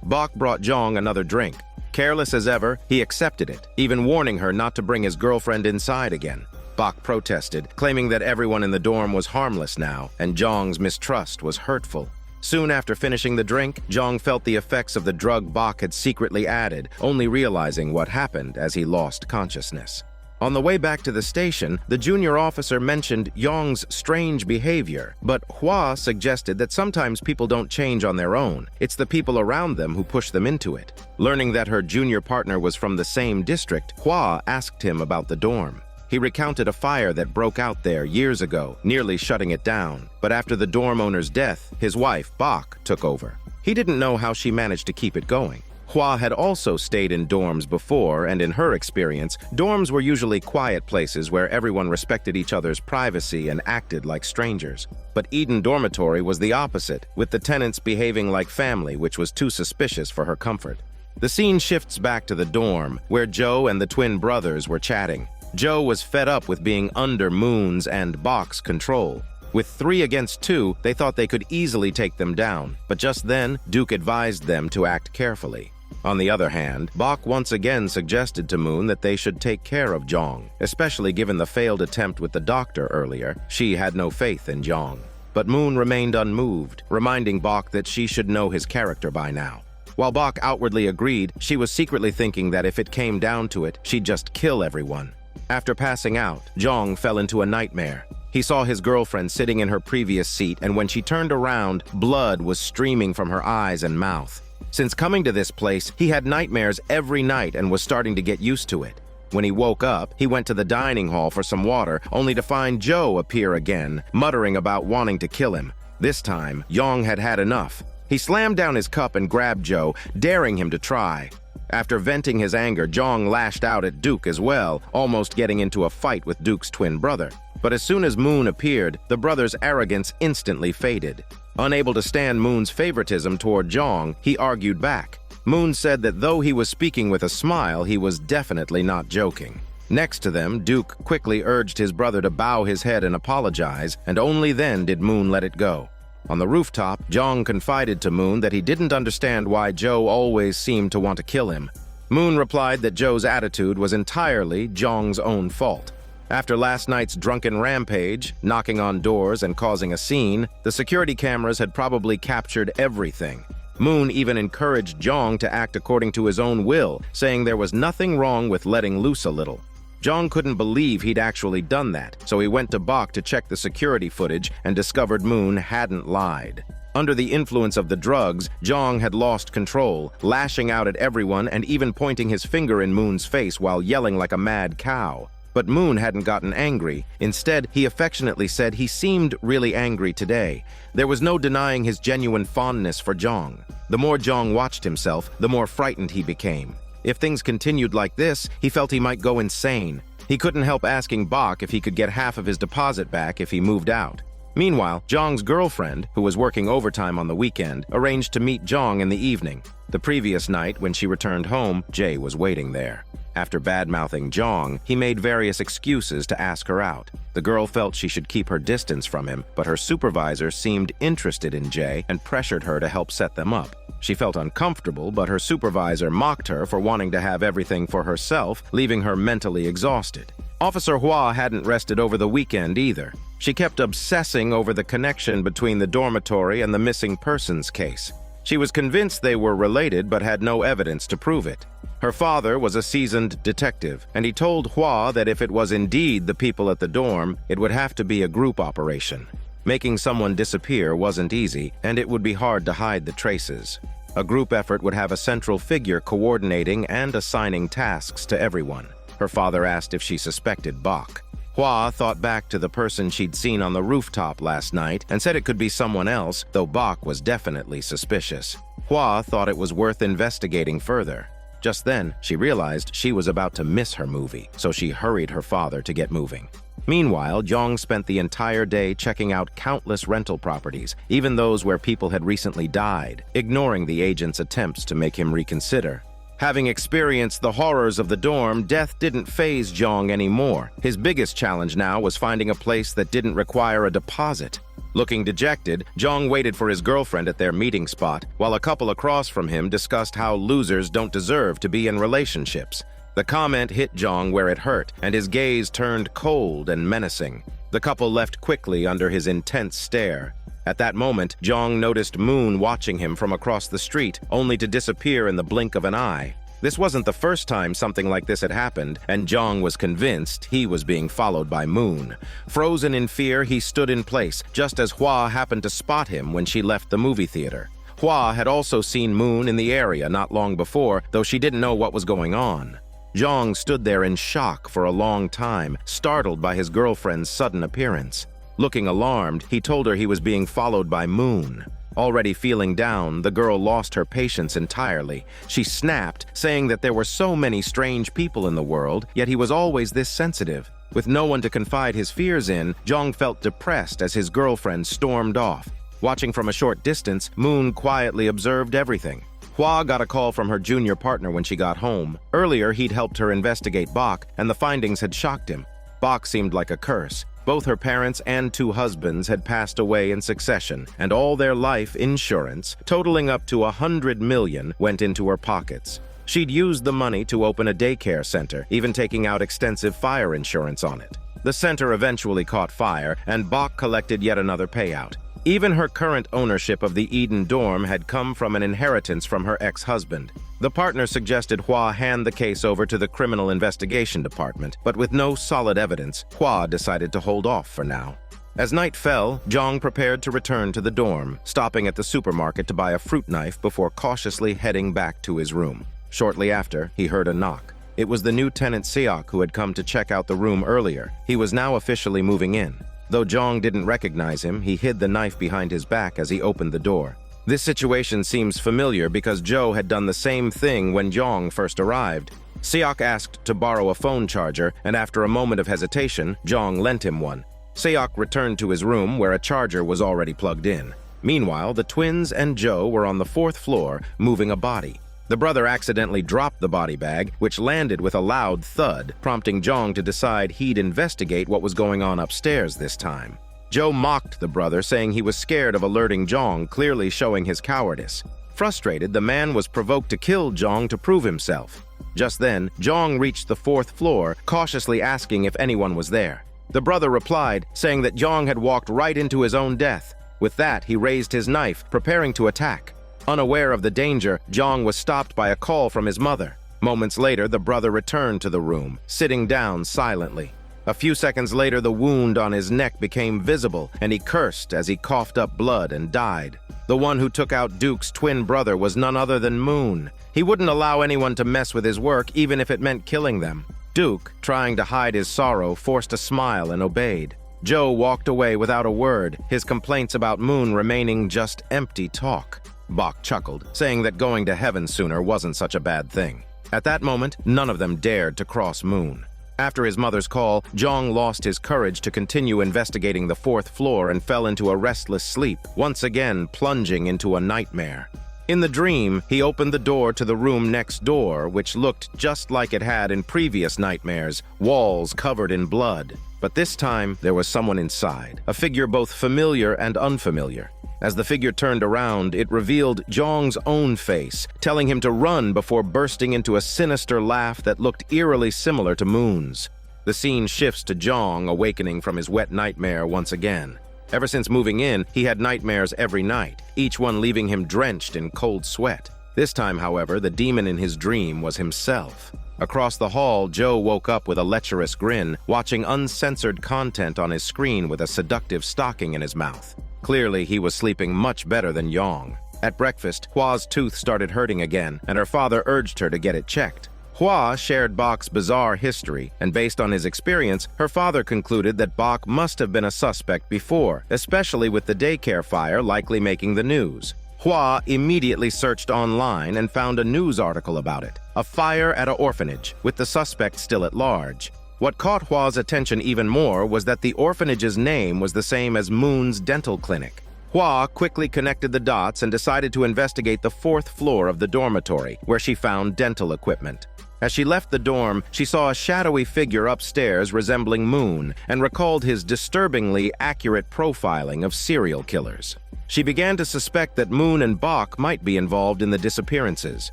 Bok brought Jong another drink. Careless as ever, he accepted it, even warning her not to bring his girlfriend inside again. Bok protested, claiming that everyone in the dorm was harmless now, and Jong's mistrust was hurtful. Soon after finishing the drink, Jong felt the effects of the drug Bok had secretly added, only realizing what happened as he lost consciousness. On the way back to the station, the junior officer mentioned Jong's strange behavior, but Hua suggested that sometimes people don't change on their own. It's the people around them who push them into it. Learning that her junior partner was from the same district, Hua asked him about the dorm. He recounted a fire that broke out there years ago, nearly shutting it down. But after the dorm owner's death, his wife, Bok, took over. He didn't know how she managed to keep it going. Hua had also stayed in dorms before, and in her experience, dorms were usually quiet places where everyone respected each other's privacy and acted like strangers. But Eden Dormitory was the opposite, with the tenants behaving like family, which was too suspicious for her comfort. The scene shifts back to the dorm, where Joe and the twin brothers were chatting. Joe was fed up with being under Moon's and Bok's control. With 3 against 2, they thought they could easily take them down, but just then, Duke advised them to act carefully. On the other hand, Bok once again suggested to Moon that they should take care of Jong, especially given the failed attempt with the doctor earlier. She had no faith in Jong. But Moon remained unmoved, reminding Bok that she should know his character by now. While Bok outwardly agreed, she was secretly thinking that if it came down to it, she'd just kill everyone. After passing out, Jong fell into a nightmare. He saw his girlfriend sitting in her previous seat, and when she turned around, blood was streaming from her eyes and mouth. Since coming to this place, he had nightmares every night and was starting to get used to it. When he woke up, he went to the dining hall for some water, only to find Joe appear again, muttering about wanting to kill him. This time, Jong had had enough. He slammed down his cup and grabbed Joe, daring him to try. After venting his anger, Jong lashed out at Duke as well, almost getting into a fight with Duke's twin brother. But as soon as Moon appeared, the brother's arrogance instantly faded. Unable to stand Moon's favoritism toward Jong, he argued back. Moon said that though he was speaking with a smile, he was definitely not joking. Next to them, Duke quickly urged his brother to bow his head and apologize, and only then did Moon let it go. On the rooftop, Jong confided to Moon that he didn't understand why Joe always seemed to want to kill him. Moon replied that Joe's attitude was entirely Jong's own fault. After last night's drunken rampage, knocking on doors and causing a scene, the security cameras had probably captured everything. Moon even encouraged Jong to act according to his own will, saying there was nothing wrong with letting loose a little. Jong couldn't believe he'd actually done that, so he went to Bok to check the security footage and discovered Moon hadn't lied. Under the influence of the drugs, Jong had lost control, lashing out at everyone and even pointing his finger in Moon's face while yelling like a mad cow. But Moon hadn't gotten angry. Instead, he affectionately said he seemed really angry today. There was no denying his genuine fondness for Jong. The more Jong watched himself, the more frightened he became. If things continued like this, he felt he might go insane. He couldn't help asking Bok if he could get half of his deposit back if he moved out. Meanwhile, Jong's girlfriend, who was working overtime on the weekend, arranged to meet Jong in the evening. The previous night, when she returned home, Jay was waiting there. After bad-mouthing Jong, he made various excuses to ask her out. The girl felt she should keep her distance from him, but her supervisor seemed interested in Jay and pressured her to help set them up. She felt uncomfortable, but her supervisor mocked her for wanting to have everything for herself, leaving her mentally exhausted. Officer Hua hadn't rested over the weekend either. She kept obsessing over the connection between the dormitory and the missing persons case. She was convinced they were related but had no evidence to prove it. Her father was a seasoned detective, and he told Hua that if it was indeed the people at the dorm, it would have to be a group operation. Making someone disappear wasn't easy, and it would be hard to hide the traces. A group effort would have a central figure coordinating and assigning tasks to everyone. Her father asked if she suspected Bach. Hua thought back to the person she'd seen on the rooftop last night and said it could be someone else, though Bach was definitely suspicious. Hua thought it was worth investigating further. Just then, she realized she was about to miss her movie, so she hurried her father to get moving. Meanwhile, Jong spent the entire day checking out countless rental properties, even those where people had recently died, ignoring the agent's attempts to make him reconsider. Having experienced the horrors of the dorm, death didn't faze Jong anymore. His biggest challenge now was finding a place that didn't require a deposit. Looking dejected, Jong waited for his girlfriend at their meeting spot, while a couple across from him discussed how losers don't deserve to be in relationships. The comment hit Jong where it hurt, and his gaze turned cold and menacing. The couple left quickly under his intense stare. At that moment, Jong noticed Moon watching him from across the street, only to disappear in the blink of an eye. This wasn't the first time something like this had happened, and Jong was convinced he was being followed by Moon. Frozen in fear, he stood in place, just as Hua happened to spot him when she left the movie theater. Hua had also seen Moon in the area not long before, though she didn't know what was going on. Jong stood there in shock for a long time, startled by his girlfriend's sudden appearance. Looking alarmed, he told her he was being followed by Moon. Already feeling down, the girl lost her patience entirely. She snapped, saying that there were so many strange people in the world, yet he was always this sensitive. With no one to confide his fears in, Jong felt depressed as his girlfriend stormed off. Watching from a short distance, Moon quietly observed everything. Hua got a call from her junior partner when she got home. Earlier, he'd helped her investigate Bach, and the findings had shocked him. Bach seemed like a curse. Both her parents and 2 husbands had passed away in succession, and all their life insurance, totaling up to $100 million, went into her pockets. She'd used the money to open a daycare center, even taking out extensive fire insurance on it. The center eventually caught fire, and Bach collected yet another payout. Even her current ownership of the Eden dorm had come from an inheritance from her ex-husband. The partner suggested Hua hand the case over to the Criminal Investigation Department, but with no solid evidence, Hua decided to hold off for now. As night fell, Jong prepared to return to the dorm, stopping at the supermarket to buy a fruit knife before cautiously heading back to his room. Shortly after, he heard a knock. It was the new tenant Seok who had come to check out the room earlier. He was now officially moving in. Though Jong didn't recognize him, he hid the knife behind his back as he opened the door. This situation seems familiar because Joe had done the same thing when Jong first arrived. Seok asked to borrow a phone charger, and after a moment of hesitation, Jong lent him one. Seok returned to his room where a charger was already plugged in. Meanwhile, the twins and Joe were on the 4th floor, moving a body. The brother accidentally dropped the body bag, which landed with a loud thud, prompting Jong to decide he'd investigate what was going on upstairs this time. Joe mocked the brother, saying he was scared of alerting Jong, clearly showing his cowardice. Frustrated, the man was provoked to kill Jong to prove himself. Just then, Jong reached the 4th floor, cautiously asking if anyone was there. The brother replied, saying that Jong had walked right into his own death. With that, he raised his knife, preparing to attack. Unaware of the danger, Jong was stopped by a call from his mother. Moments later, the brother returned to the room, sitting down silently. A few seconds later, the wound on his neck became visible, and he cursed as he coughed up blood and died. The one who took out Duke's twin brother was none other than Moon. He wouldn't allow anyone to mess with his work, even if it meant killing them. Duke, trying to hide his sorrow, forced a smile and obeyed. Joe walked away without a word, his complaints about Moon remaining just empty talk. Bach chuckled, saying that going to heaven sooner wasn't such a bad thing. At that moment, none of them dared to cross Moon. After his mother's call, Jong lost his courage to continue investigating the 4th floor and fell into a restless sleep, once again plunging into a nightmare. In the dream, he opened the door to the room next door, which looked just like it had in previous nightmares, walls covered in blood. But this time, there was someone inside, a figure both familiar and unfamiliar. As the figure turned around, it revealed Jong's own face, telling him to run before bursting into a sinister laugh that looked eerily similar to Moon's. The scene shifts to Jong awakening from his wet nightmare once again. Ever since moving in, he had nightmares every night, each one leaving him drenched in cold sweat. This time, however, the demon in his dream was himself. Across the hall, Joe woke up with a lecherous grin, watching uncensored content on his screen with a seductive stocking in his mouth. Clearly, he was sleeping much better than Jong. At breakfast, Hua's tooth started hurting again, and her father urged her to get it checked. Hua shared Bok's bizarre history, and based on his experience, her father concluded that Bok must have been a suspect before, especially with the daycare fire likely making the news. Hua immediately searched online and found a news article about it, a fire at an orphanage, with the suspect still at large. What caught Hua's attention even more was that the orphanage's name was the same as Moon's dental clinic. Hua quickly connected the dots and decided to investigate the 4th floor of the dormitory, where she found dental equipment. As she left the dorm, she saw a shadowy figure upstairs resembling Moon and recalled his disturbingly accurate profiling of serial killers. She began to suspect that Moon and Bok might be involved in the disappearances.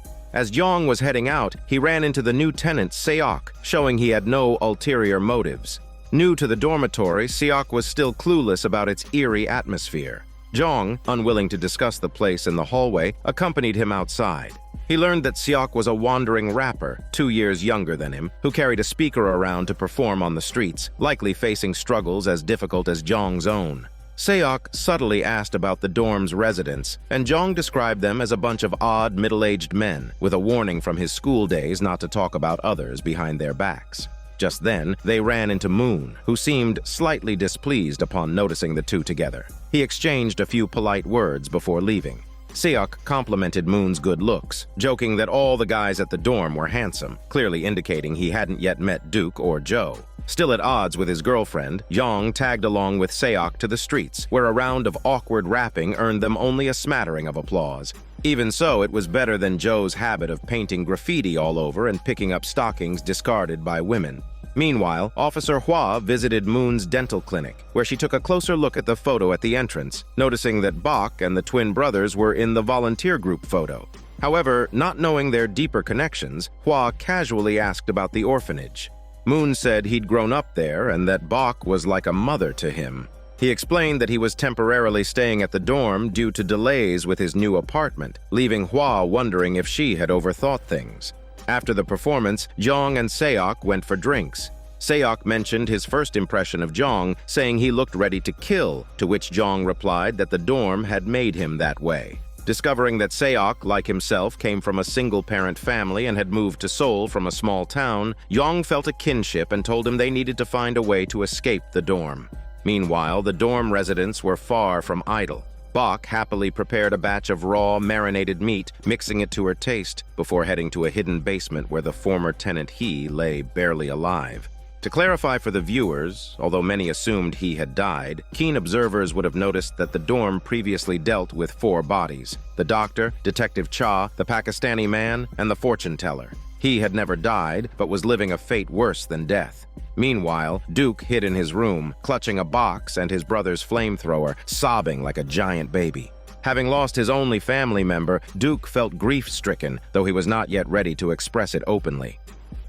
As Jong was heading out, he ran into the new tenant, Seok, showing he had no ulterior motives. New to the dormitory, Seok was still clueless about its eerie atmosphere. Jong, unwilling to discuss the place in the hallway, accompanied him outside. He learned that Seok was a wandering rapper, 2 years younger than him, who carried a speaker around to perform on the streets, likely facing struggles as difficult as Jong's own. Seok subtly asked about the dorm's residents, and Jong described them as a bunch of odd, middle-aged men, with a warning from his school days not to talk about others behind their backs. Just then, they ran into Moon, who seemed slightly displeased upon noticing the two together. He exchanged a few polite words before leaving. Seok complimented Moon's good looks, joking that all the guys at the dorm were handsome, clearly indicating he hadn't yet met Duke or Joe. Still at odds with his girlfriend, Jong tagged along with Seok to the streets, where a round of awkward rapping earned them only a smattering of applause. Even so, it was better than Joe's habit of painting graffiti all over and picking up stockings discarded by women. Meanwhile, Officer Hua visited Moon's dental clinic, where she took a closer look at the photo at the entrance, noticing that Bok and the twin brothers were in the volunteer group photo. However, not knowing their deeper connections, Hua casually asked about the orphanage. Moon said he'd grown up there and that Bok was like a mother to him. He explained that he was temporarily staying at the dorm due to delays with his new apartment, leaving Hua wondering if she had overthought things. After the performance, Jong and Seok went for drinks. Seok mentioned his first impression of Jong, saying he looked ready to kill, to which Jong replied that the dorm had made him that way. Discovering that Seok, like himself, came from a single-parent family and had moved to Seoul from a small town, Jong felt a kinship and told him they needed to find a way to escape the dorm. Meanwhile, the dorm residents were far from idle. Bok happily prepared a batch of raw, marinated meat, mixing it to her taste, before heading to a hidden basement where the former tenant He lay barely alive. To clarify for the viewers, although many assumed he had died, keen observers would have noticed that the dorm previously dealt with 4 bodies: the doctor, Detective Cha, the Pakistani man, and the fortune teller. He had never died, but was living a fate worse than death. Meanwhile, Duke hid in his room, clutching a box and his brother's flamethrower, sobbing like a giant baby. Having lost his only family member, Duke felt grief-stricken, though he was not yet ready to express it openly.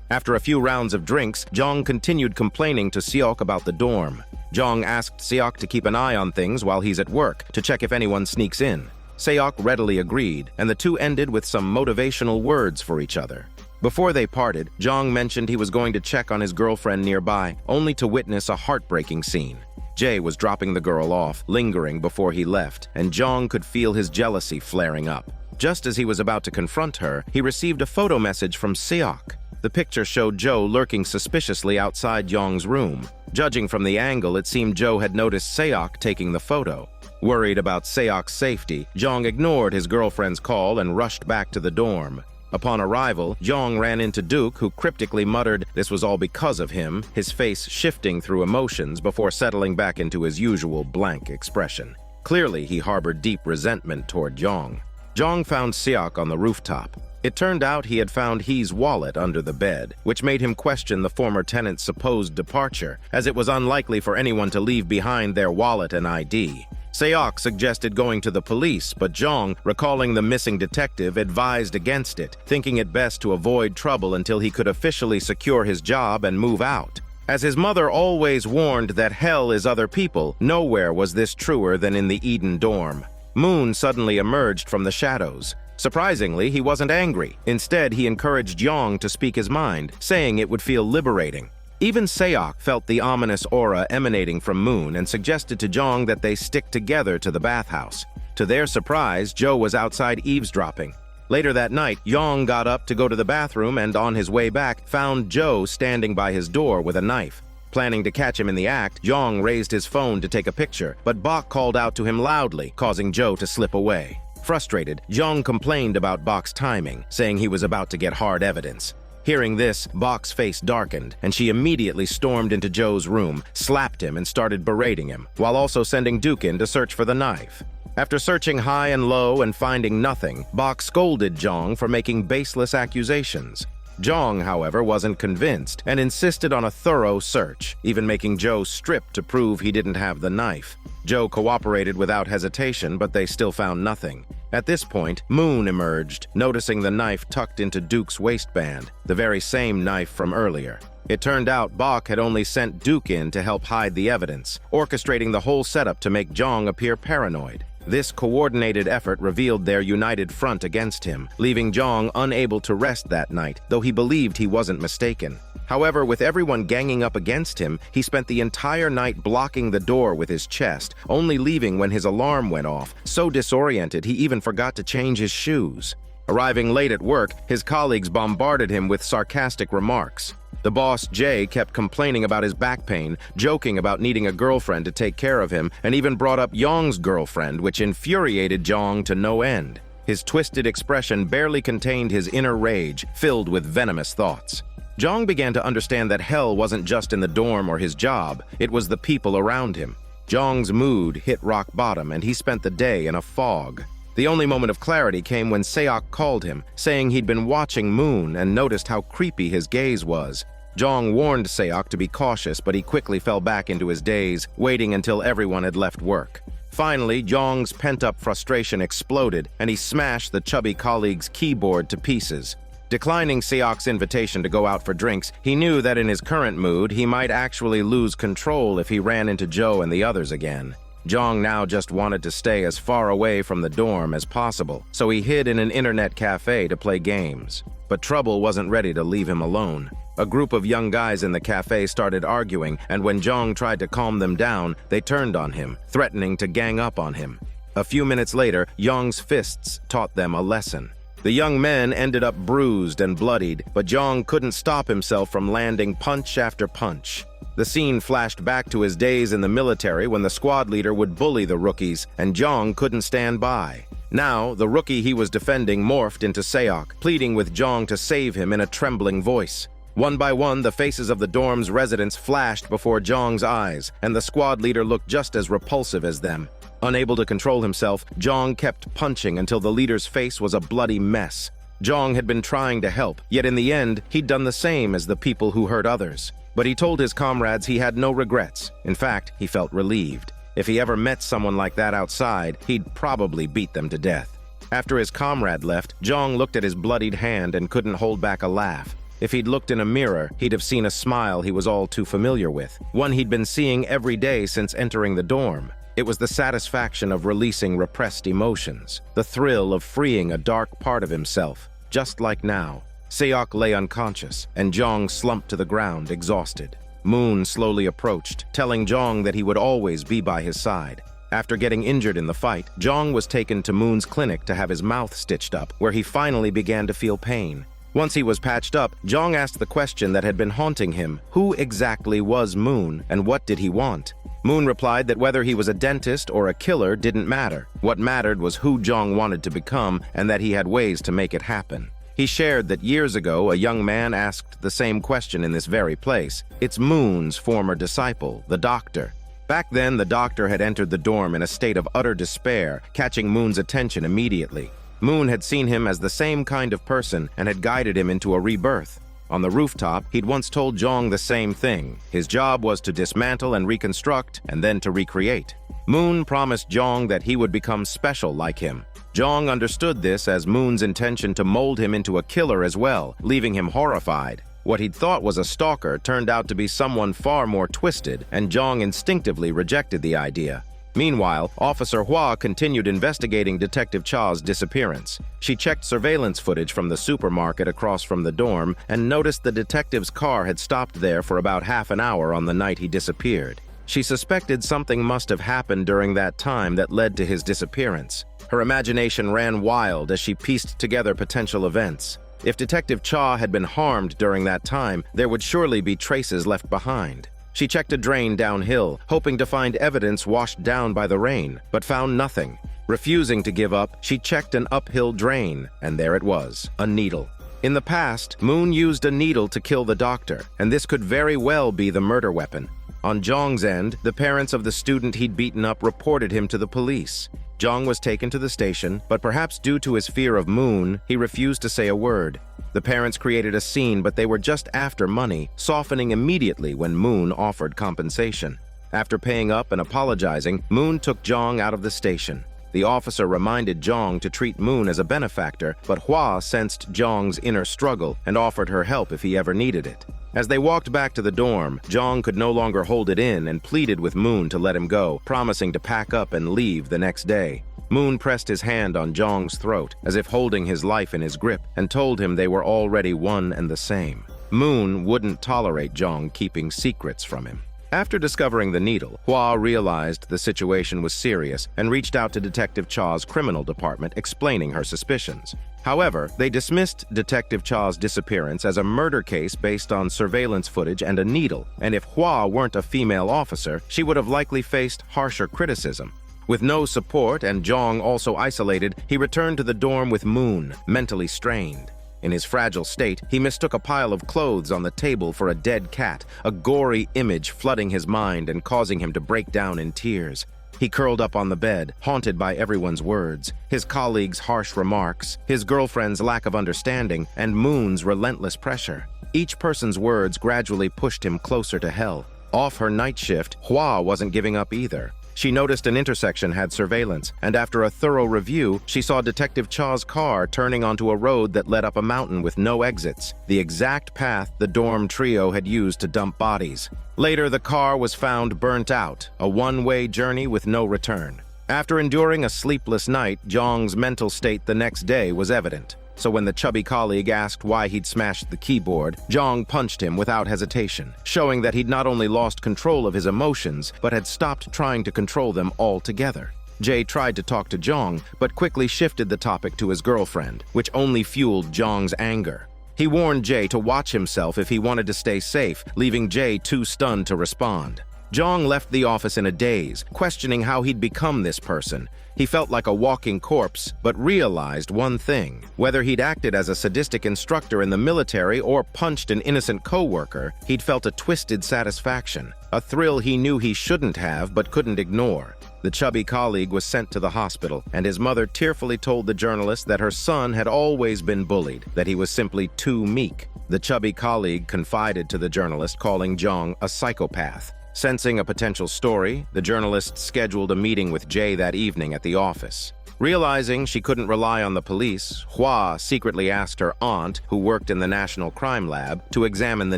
After a few rounds of drinks, Jong continued complaining to Seok about the dorm. Jong asked Seok to keep an eye on things while he's at work, to check if anyone sneaks in. Seok readily agreed, and the two ended with some motivational words for each other. Before they parted, Jong mentioned he was going to check on his girlfriend nearby, only to witness a heartbreaking scene. Jae was dropping the girl off, lingering before he left, and Jong could feel his jealousy flaring up. Just as he was about to confront her, he received a photo message from Seok. The picture showed Joe lurking suspiciously outside Jong's room. Judging from the angle, it seemed Joe had noticed Seok taking the photo. Worried about Seok's safety, Jong ignored his girlfriend's call and rushed back to the dorm. Upon arrival, Jong ran into Duke, who cryptically muttered this was all because of him, his face shifting through emotions before settling back into his usual blank expression. Clearly, he harbored deep resentment toward Jong. Jong found Seok on the rooftop. It turned out he had found He's wallet under the bed, which made him question the former tenant's supposed departure, as it was unlikely for anyone to leave behind their wallet and ID. Seok suggested going to the police, but Jong, recalling the missing detective, advised against it, thinking it best to avoid trouble until he could officially secure his job and move out. As his mother always warned that hell is other people, nowhere was this truer than in the Eden dorm. Moon suddenly emerged from the shadows. Surprisingly, he wasn't angry. Instead, he encouraged Jong to speak his mind, saying it would feel liberating. Even Seok felt the ominous aura emanating from Moon and suggested to Jong that they stick together to the bathhouse. To their surprise, Joe was outside eavesdropping. Later that night, Jong got up to go to the bathroom and on his way back found Joe standing by his door with a knife. Planning to catch him in the act, Jong raised his phone to take a picture, but Bok called out to him loudly, causing Joe to slip away. Frustrated, Jong complained about Bok's timing, saying he was about to get hard evidence. Hearing this, Bok's face darkened, and she immediately stormed into Joe's room, slapped him, and started berating him, while also sending Duke in to search for the knife. After searching high and low and finding nothing, Bok scolded Jong for making baseless accusations. Jong, however, wasn't convinced and insisted on a thorough search, even making Joe strip to prove he didn't have the knife. Joe cooperated without hesitation, but they still found nothing. At this point, Moon emerged, noticing the knife tucked into Duke's waistband, the very same knife from earlier. It turned out Bok had only sent Duke in to help hide the evidence, orchestrating the whole setup to make Jong appear paranoid. This coordinated effort revealed their united front against him, leaving Jong unable to rest that night, though he believed he wasn't mistaken. However, with everyone ganging up against him, he spent the entire night blocking the door with his chest, only leaving when his alarm went off. So disoriented, he even forgot to change his shoes. Arriving late at work, his colleagues bombarded him with sarcastic remarks. The boss, Jay, kept complaining about his back pain, joking about needing a girlfriend to take care of him, and even brought up Yong's girlfriend, which infuriated Jong to no end. His twisted expression barely contained his inner rage, filled with venomous thoughts. Jong began to understand that hell wasn't just in the dorm or his job, it was the people around him. Jong's mood hit rock bottom, and he spent the day in a fog. The only moment of clarity came when Seok called him, saying he'd been watching Moon and noticed how creepy his gaze was. Jong warned Seok to be cautious, but he quickly fell back into his daze, waiting until everyone had left work. Finally, Jong's pent-up frustration exploded, and he smashed the chubby colleague's keyboard to pieces. Declining Seok's invitation to go out for drinks, he knew that in his current mood, he might actually lose control if he ran into Joe and the others again. Jong now just wanted to stay as far away from the dorm as possible, so he hid in an internet cafe to play games. But trouble wasn't ready to leave him alone. A group of young guys in the cafe started arguing, and when Jong tried to calm them down, they turned on him, threatening to gang up on him. A few minutes later, Jong's fists taught them a lesson. The young men ended up bruised and bloodied, but Jong couldn't stop himself from landing punch after punch. The scene flashed back to his days in the military when the squad leader would bully the rookies, and Jong couldn't stand by. Now, the rookie he was defending morphed into Seok, pleading with Jong to save him in a trembling voice. One by one, the faces of the dorm's residents flashed before Jong's eyes, and the squad leader looked just as repulsive as them. Unable to control himself, Jong kept punching until the leader's face was a bloody mess. Jong had been trying to help, yet in the end, he'd done the same as the people who hurt others. But he told his comrades he had no regrets. In fact, he felt relieved. If he ever met someone like that outside, he'd probably beat them to death. After his comrade left, Jong looked at his bloodied hand and couldn't hold back a laugh. If he'd looked in a mirror, he'd have seen a smile he was all too familiar with, one he'd been seeing every day since entering the dorm. It was the satisfaction of releasing repressed emotions, the thrill of freeing a dark part of himself, just like now. Seok lay unconscious, and Jong slumped to the ground, exhausted. Moon slowly approached, telling Jong that he would always be by his side. After getting injured in the fight, Jong was taken to Moon's clinic to have his mouth stitched up, where he finally began to feel pain. Once he was patched up, Jong asked the question that had been haunting him: who exactly was Moon, and what did he want? Moon replied that whether he was a dentist or a killer didn't matter. What mattered was who Jong wanted to become, and that he had ways to make it happen. He shared that years ago, a young man asked the same question in this very place. It's Moon's former disciple, the doctor. Back then, the doctor had entered the dorm in a state of utter despair, catching Moon's attention immediately. Moon had seen him as the same kind of person and had guided him into a rebirth. On the rooftop, he'd once told Jong the same thing. His job was to dismantle and reconstruct, and then to recreate. Moon promised Jong that he would become special like him. Jong understood this as Moon's intention to mold him into a killer as well, leaving him horrified. What he'd thought was a stalker turned out to be someone far more twisted, and Jong instinctively rejected the idea. Meanwhile, Officer Hua continued investigating Detective Cha's disappearance. She checked surveillance footage from the supermarket across from the dorm and noticed the detective's car had stopped there for about half an hour on the night he disappeared. She suspected something must have happened during that time that led to his disappearance. Her imagination ran wild as she pieced together potential events. If Detective Cha had been harmed during that time, there would surely be traces left behind. She checked a drain downhill, hoping to find evidence washed down by the rain, but found nothing. Refusing to give up, she checked an uphill drain, and there it was, a needle. In the past, Moon used a needle to kill the doctor, and this could very well be the murder weapon. On Jong's end, the parents of the student he'd beaten up reported him to the police. Jong was taken to the station, but perhaps due to his fear of Moon, he refused to say a word. The parents created a scene, but they were just after money, softening immediately when Moon offered compensation. After paying up and apologizing, Moon took Jong out of the station. The officer reminded Jong to treat Moon as a benefactor, but Hua sensed Jong's inner struggle and offered her help if he ever needed it. As they walked back to the dorm, Jong could no longer hold it in and pleaded with Moon to let him go, promising to pack up and leave the next day. Moon pressed his hand on Jong's throat, as if holding his life in his grip, and told him they were already one and the same. Moon wouldn't tolerate Jong keeping secrets from him. After discovering the needle, Hua realized the situation was serious and reached out to Detective Cha's criminal department explaining her suspicions. However, they dismissed Detective Cha's disappearance as a murder case based on surveillance footage and a needle, and if Hua weren't a female officer, she would have likely faced harsher criticism. With no support and Jong also isolated, he returned to the dorm with Moon, mentally strained. In his fragile state, he mistook a pile of clothes on the table for a dead cat, a gory image flooding his mind and causing him to break down in tears. He curled up on the bed, haunted by everyone's words, his colleagues' harsh remarks, his girlfriend's lack of understanding, and Moon's relentless pressure. Each person's words gradually pushed him closer to hell. Off her night shift, Hua wasn't giving up either. She noticed an intersection had surveillance, and after a thorough review, she saw Detective Cha's car turning onto a road that led up a mountain with no exits, the exact path the dorm trio had used to dump bodies. Later, the car was found burnt out, a one-way journey with no return. After enduring a sleepless night, Jong's mental state the next day was evident. So when the chubby colleague asked why he'd smashed the keyboard, Jong punched him without hesitation, showing that he'd not only lost control of his emotions, but had stopped trying to control them altogether. Jay tried to talk to Jong, but quickly shifted the topic to his girlfriend, which only fueled Jong's anger. He warned Jay to watch himself if he wanted to stay safe, leaving Jay too stunned to respond. Jong left the office in a daze, questioning how he'd become this person. He felt like a walking corpse, but realized one thing. Whether he'd acted as a sadistic instructor in the military or punched an innocent coworker, he'd felt a twisted satisfaction, a thrill he knew he shouldn't have but couldn't ignore. The chubby colleague was sent to the hospital, and his mother tearfully told the journalist that her son had always been bullied, that he was simply too meek. The chubby colleague confided to the journalist, calling Jong a psychopath. Sensing a potential story, the journalist scheduled a meeting with Jay that evening at the office. Realizing she couldn't rely on the police, Hua secretly asked her aunt, who worked in the National Crime Lab, to examine the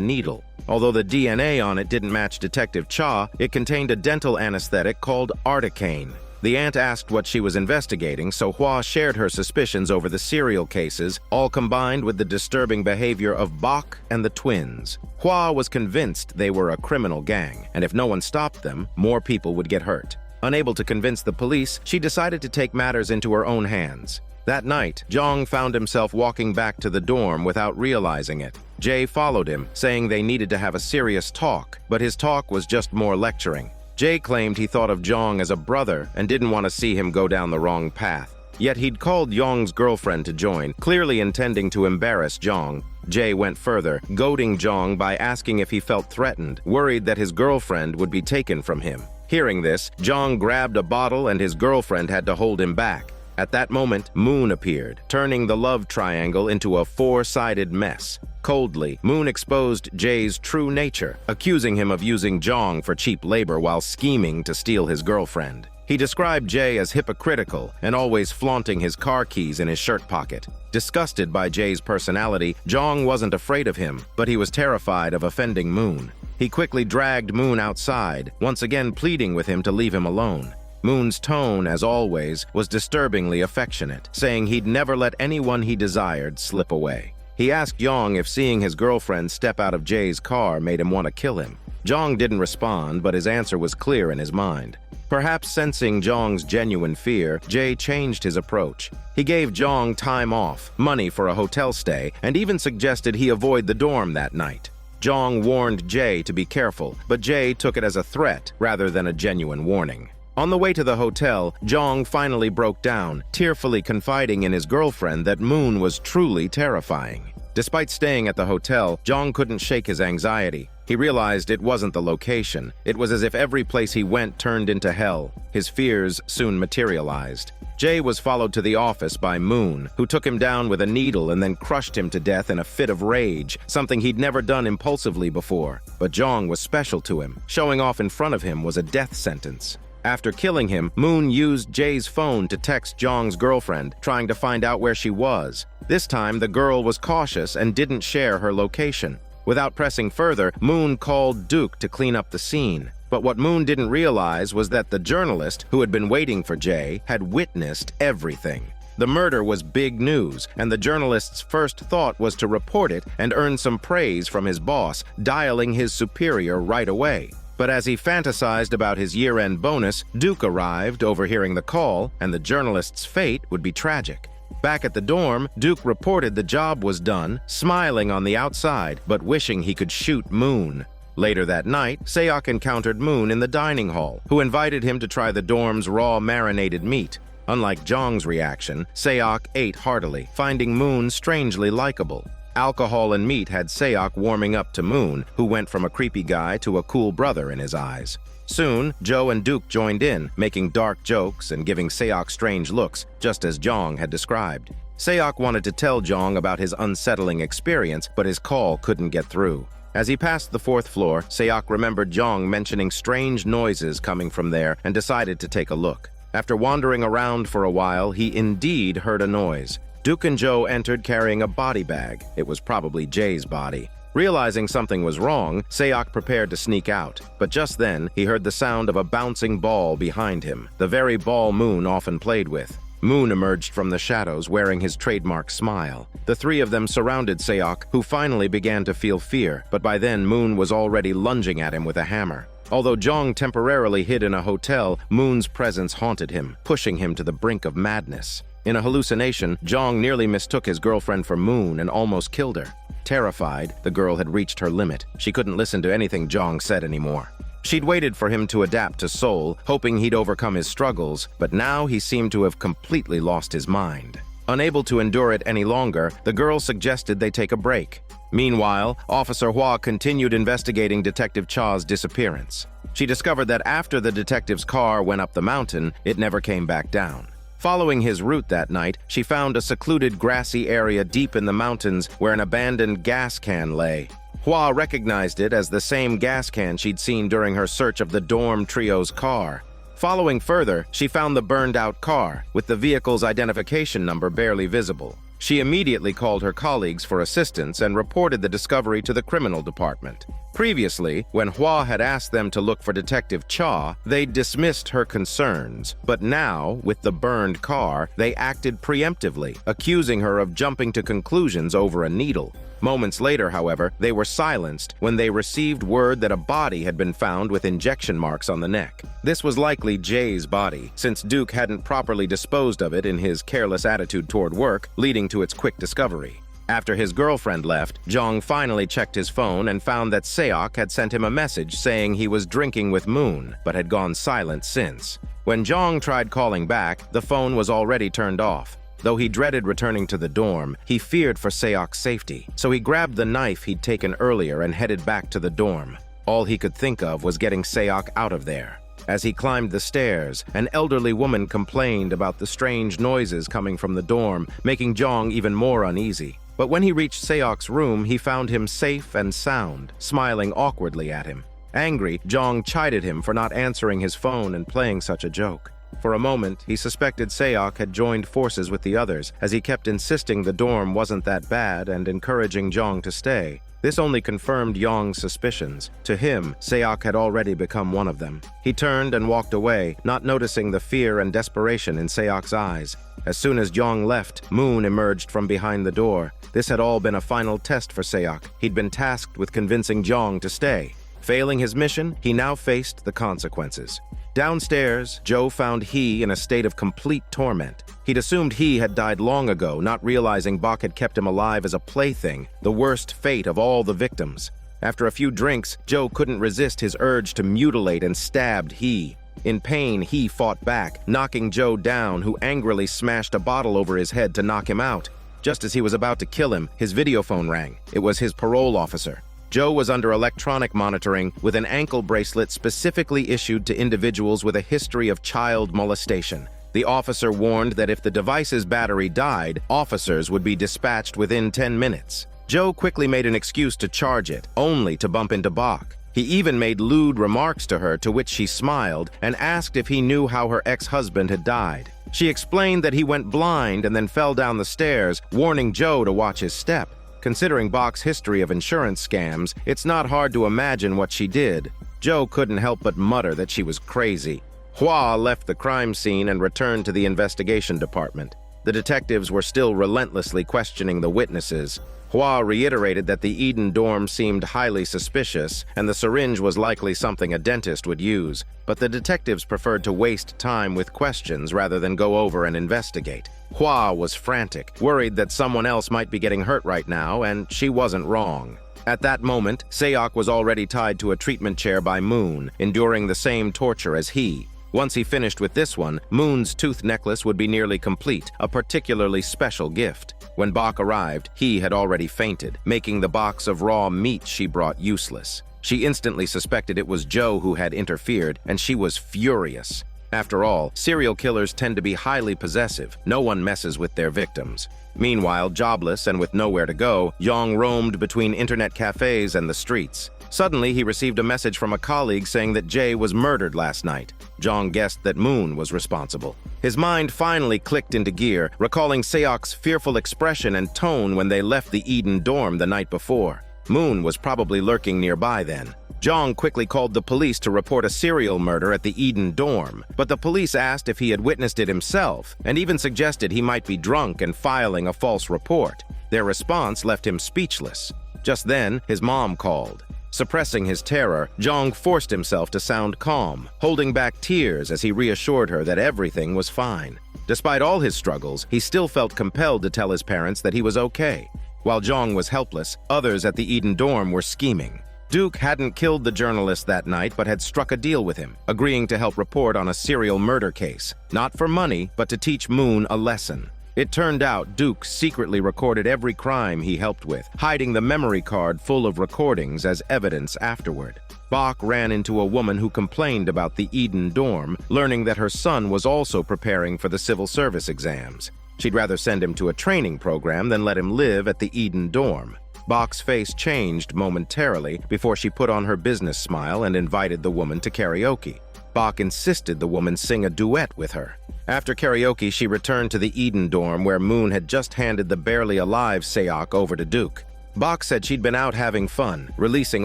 needle. Although the DNA on it didn't match Detective Cha, it contained a dental anesthetic called articaine. The aunt asked what she was investigating, so Hua shared her suspicions over the serial cases, all combined with the disturbing behavior of Bach and the twins. Hua was convinced they were a criminal gang, and if no one stopped them, more people would get hurt. Unable to convince the police, she decided to take matters into her own hands. That night, Jong found himself walking back to the dorm without realizing it. Jay followed him, saying they needed to have a serious talk, but his talk was just more lecturing. Jay claimed he thought of Jong as a brother and didn't want to see him go down the wrong path. Yet he'd called Jong's girlfriend to join, clearly intending to embarrass Jong. Jay went further, goading Jong by asking if he felt threatened, worried that his girlfriend would be taken from him. Hearing this, Jong grabbed a bottle and his girlfriend had to hold him back. At that moment, Moon appeared, turning the love triangle into a four-sided mess. Coldly, Moon exposed Jay's true nature, accusing him of using Jong for cheap labor while scheming to steal his girlfriend. He described Jae as hypocritical and always flaunting his car keys in his shirt pocket. Disgusted by Jae's personality, Jong wasn't afraid of him, but he was terrified of offending Moon. He quickly dragged Moon outside, once again pleading with him to leave him alone. Moon's tone, as always, was disturbingly affectionate, saying he'd never let anyone he desired slip away. He asked Jong if seeing his girlfriend step out of Jae's car made him want to kill him. Jong didn't respond, but his answer was clear in his mind. Perhaps sensing Jong's genuine fear, Jae changed his approach. He gave Jong time off, money for a hotel stay, and even suggested he avoid the dorm that night. Jong warned Jae to be careful, but Jae took it as a threat rather than a genuine warning. On the way to the hotel, Jong finally broke down, tearfully confiding in his girlfriend that Moon was truly terrifying. Despite staying at the hotel, Jong couldn't shake his anxiety. He realized it wasn't the location. It was as if every place he went turned into hell. His fears soon materialized. Jae was followed to the office by Moon, who took him down with a needle and then crushed him to death in a fit of rage, something he'd never done impulsively before. But Jong was special to him. Showing off in front of him was a death sentence. After killing him, Moon used Jae's phone to text Jong's girlfriend, trying to find out where she was. This time, the girl was cautious and didn't share her location. Without pressing further, Moon called Duke to clean up the scene. But what Moon didn't realize was that the journalist, who had been waiting for Jae, had witnessed everything. The murder was big news, and the journalist's first thought was to report it and earn some praise from his boss, dialing his superior right away. But as he fantasized about his year-end bonus, Duke arrived, overhearing the call, and the journalist's fate would be tragic. Back at the dorm, Duke reported the job was done, smiling on the outside, but wishing he could shoot Moon. Later that night, Seok encountered Moon in the dining hall, who invited him to try the dorm's raw marinated meat. Unlike Jong's reaction, Seok ate heartily, finding Moon strangely likable. Alcohol and meat had Seok warming up to Moon, who went from a creepy guy to a cool brother in his eyes. Soon, Joe and Duke joined in, making dark jokes and giving Seok strange looks, just as Jong had described. Seok wanted to tell Jong about his unsettling experience, but his call couldn't get through. As he passed the 4th floor, Seok remembered Jong mentioning strange noises coming from there and decided to take a look. After wandering around for a while, he indeed heard a noise. Duke and Joe entered carrying a body bag. It was probably Jae's body. Realizing something was wrong, Seok prepared to sneak out. But just then, he heard the sound of a bouncing ball behind him, the very ball Moon often played with. Moon emerged from the shadows wearing his trademark smile. The three of them surrounded Seok, who finally began to feel fear, but by then Moon was already lunging at him with a hammer. Although Jong temporarily hid in a hotel, Moon's presence haunted him, pushing him to the brink of madness. In a hallucination, Jong nearly mistook his girlfriend for Moon and almost killed her. Terrified, the girl had reached her limit. She couldn't listen to anything Jong said anymore. She'd waited for him to adapt to Seoul, hoping he'd overcome his struggles, but now he seemed to have completely lost his mind. Unable to endure it any longer, the girl suggested they take a break. Meanwhile, Officer Hua continued investigating Detective Cha's disappearance. She discovered that after the detective's car went up the mountain, it never came back down. Following his route that night, she found a secluded grassy area deep in the mountains where an abandoned gas can lay. Hua recognized it as the same gas can she'd seen during her search of the dorm trio's car. Following further, she found the burned-out car, with the vehicle's identification number barely visible. She immediately called her colleagues for assistance and reported the discovery to the criminal department. Previously, when Hua had asked them to look for Detective Cha, they dismissed her concerns. But now, with the burned car, they acted preemptively, accusing her of jumping to conclusions over a needle. Moments later, however, they were silenced when they received word that a body had been found with injection marks on the neck. This was likely Jae's body, since Duke hadn't properly disposed of it in his careless attitude toward work, leading to its quick discovery. After his girlfriend left, Jong finally checked his phone and found that Seok had sent him a message saying he was drinking with Moon, but had gone silent since. When Jong tried calling back, the phone was already turned off. Though he dreaded returning to the dorm, he feared for Seok's safety, so he grabbed the knife he'd taken earlier and headed back to the dorm. All he could think of was getting Seok out of there. As he climbed the stairs, an elderly woman complained about the strange noises coming from the dorm, making Jong even more uneasy. But when he reached Seok's room, he found him safe and sound, smiling awkwardly at him. Angry, Jong chided him for not answering his phone and playing such a joke. For a moment, he suspected Seok had joined forces with the others, as he kept insisting the dorm wasn't that bad and encouraging Jong to stay. This only confirmed Jong's suspicions. To him, Seok had already become one of them. He turned and walked away, not noticing the fear and desperation in Seok's eyes. As soon as Jong left, Moon emerged from behind the door. This had all been a final test for Seok. He'd been tasked with convincing Jong to stay. Failing his mission, he now faced the consequences. Downstairs, Joe found He in a state of complete torment. He'd assumed He had died long ago, not realizing Bok had kept him alive as a plaything, the worst fate of all the victims. After a few drinks, Joe couldn't resist his urge to mutilate and stabbed He. In pain, He fought back, knocking Joe down, who angrily smashed a bottle over his head to knock him out. Just as he was about to kill him, his video phone rang. It was his parole officer. Joe was under electronic monitoring with an ankle bracelet specifically issued to individuals with a history of child molestation. The officer warned that if the device's battery died, officers would be dispatched within 10 minutes. Joe quickly made an excuse to charge it, only to bump into Bok. He even made lewd remarks to her, to which she smiled and asked if he knew how her ex-husband had died. She explained that he went blind and then fell down the stairs, warning Joe to watch his step. Considering Bok's history of insurance scams, it's not hard to imagine what she did. Joe couldn't help but mutter that she was crazy. Hua left the crime scene and returned to the investigation department. The detectives were still relentlessly questioning the witnesses. Hua reiterated that the Eden dorm seemed highly suspicious, and the syringe was likely something a dentist would use. But the detectives preferred to waste time with questions rather than go over and investigate. Hua was frantic, worried that someone else might be getting hurt right now, and she wasn't wrong. At that moment, Seok was already tied to a treatment chair by Moon, enduring the same torture as he. Once he finished with this one, Moon's tooth necklace would be nearly complete, a particularly special gift. When Bok arrived, he had already fainted, making the box of raw meat she brought useless. She instantly suspected it was Joe who had interfered, and she was furious. After all, serial killers tend to be highly possessive. No one messes with their victims. Meanwhile, jobless and with nowhere to go, Jong roamed between internet cafes and the streets. Suddenly, he received a message from a colleague saying that Jay was murdered last night. Jong guessed that Moon was responsible. His mind finally clicked into gear, recalling Seok's fearful expression and tone when they left the Eden dorm the night before. Moon was probably lurking nearby then. Jong quickly called the police to report a serial murder at the Eden dorm, but the police asked if he had witnessed it himself, and even suggested he might be drunk and filing a false report. Their response left him speechless. Just then, his mom called. Suppressing his terror, Jong forced himself to sound calm, holding back tears as he reassured her that everything was fine. Despite all his struggles, he still felt compelled to tell his parents that he was okay. While Jong was helpless, others at the Eden dorm were scheming. Duke hadn't killed the journalist that night but had struck a deal with him, agreeing to help report on a serial murder case, not for money, but to teach Moon a lesson. It turned out Duke secretly recorded every crime he helped with, hiding the memory card full of recordings as evidence afterward. Bok ran into a woman who complained about the Eden dorm, learning that her son was also preparing for the civil service exams. She'd rather send him to a training program than let him live at the Eden dorm. Bok's face changed momentarily before she put on her business smile and invited the woman to karaoke. Bok insisted the woman sing a duet with her. After karaoke, she returned to the Eden dorm where Moon had just handed the barely alive Seok over to Duke. Bok said she'd been out having fun, releasing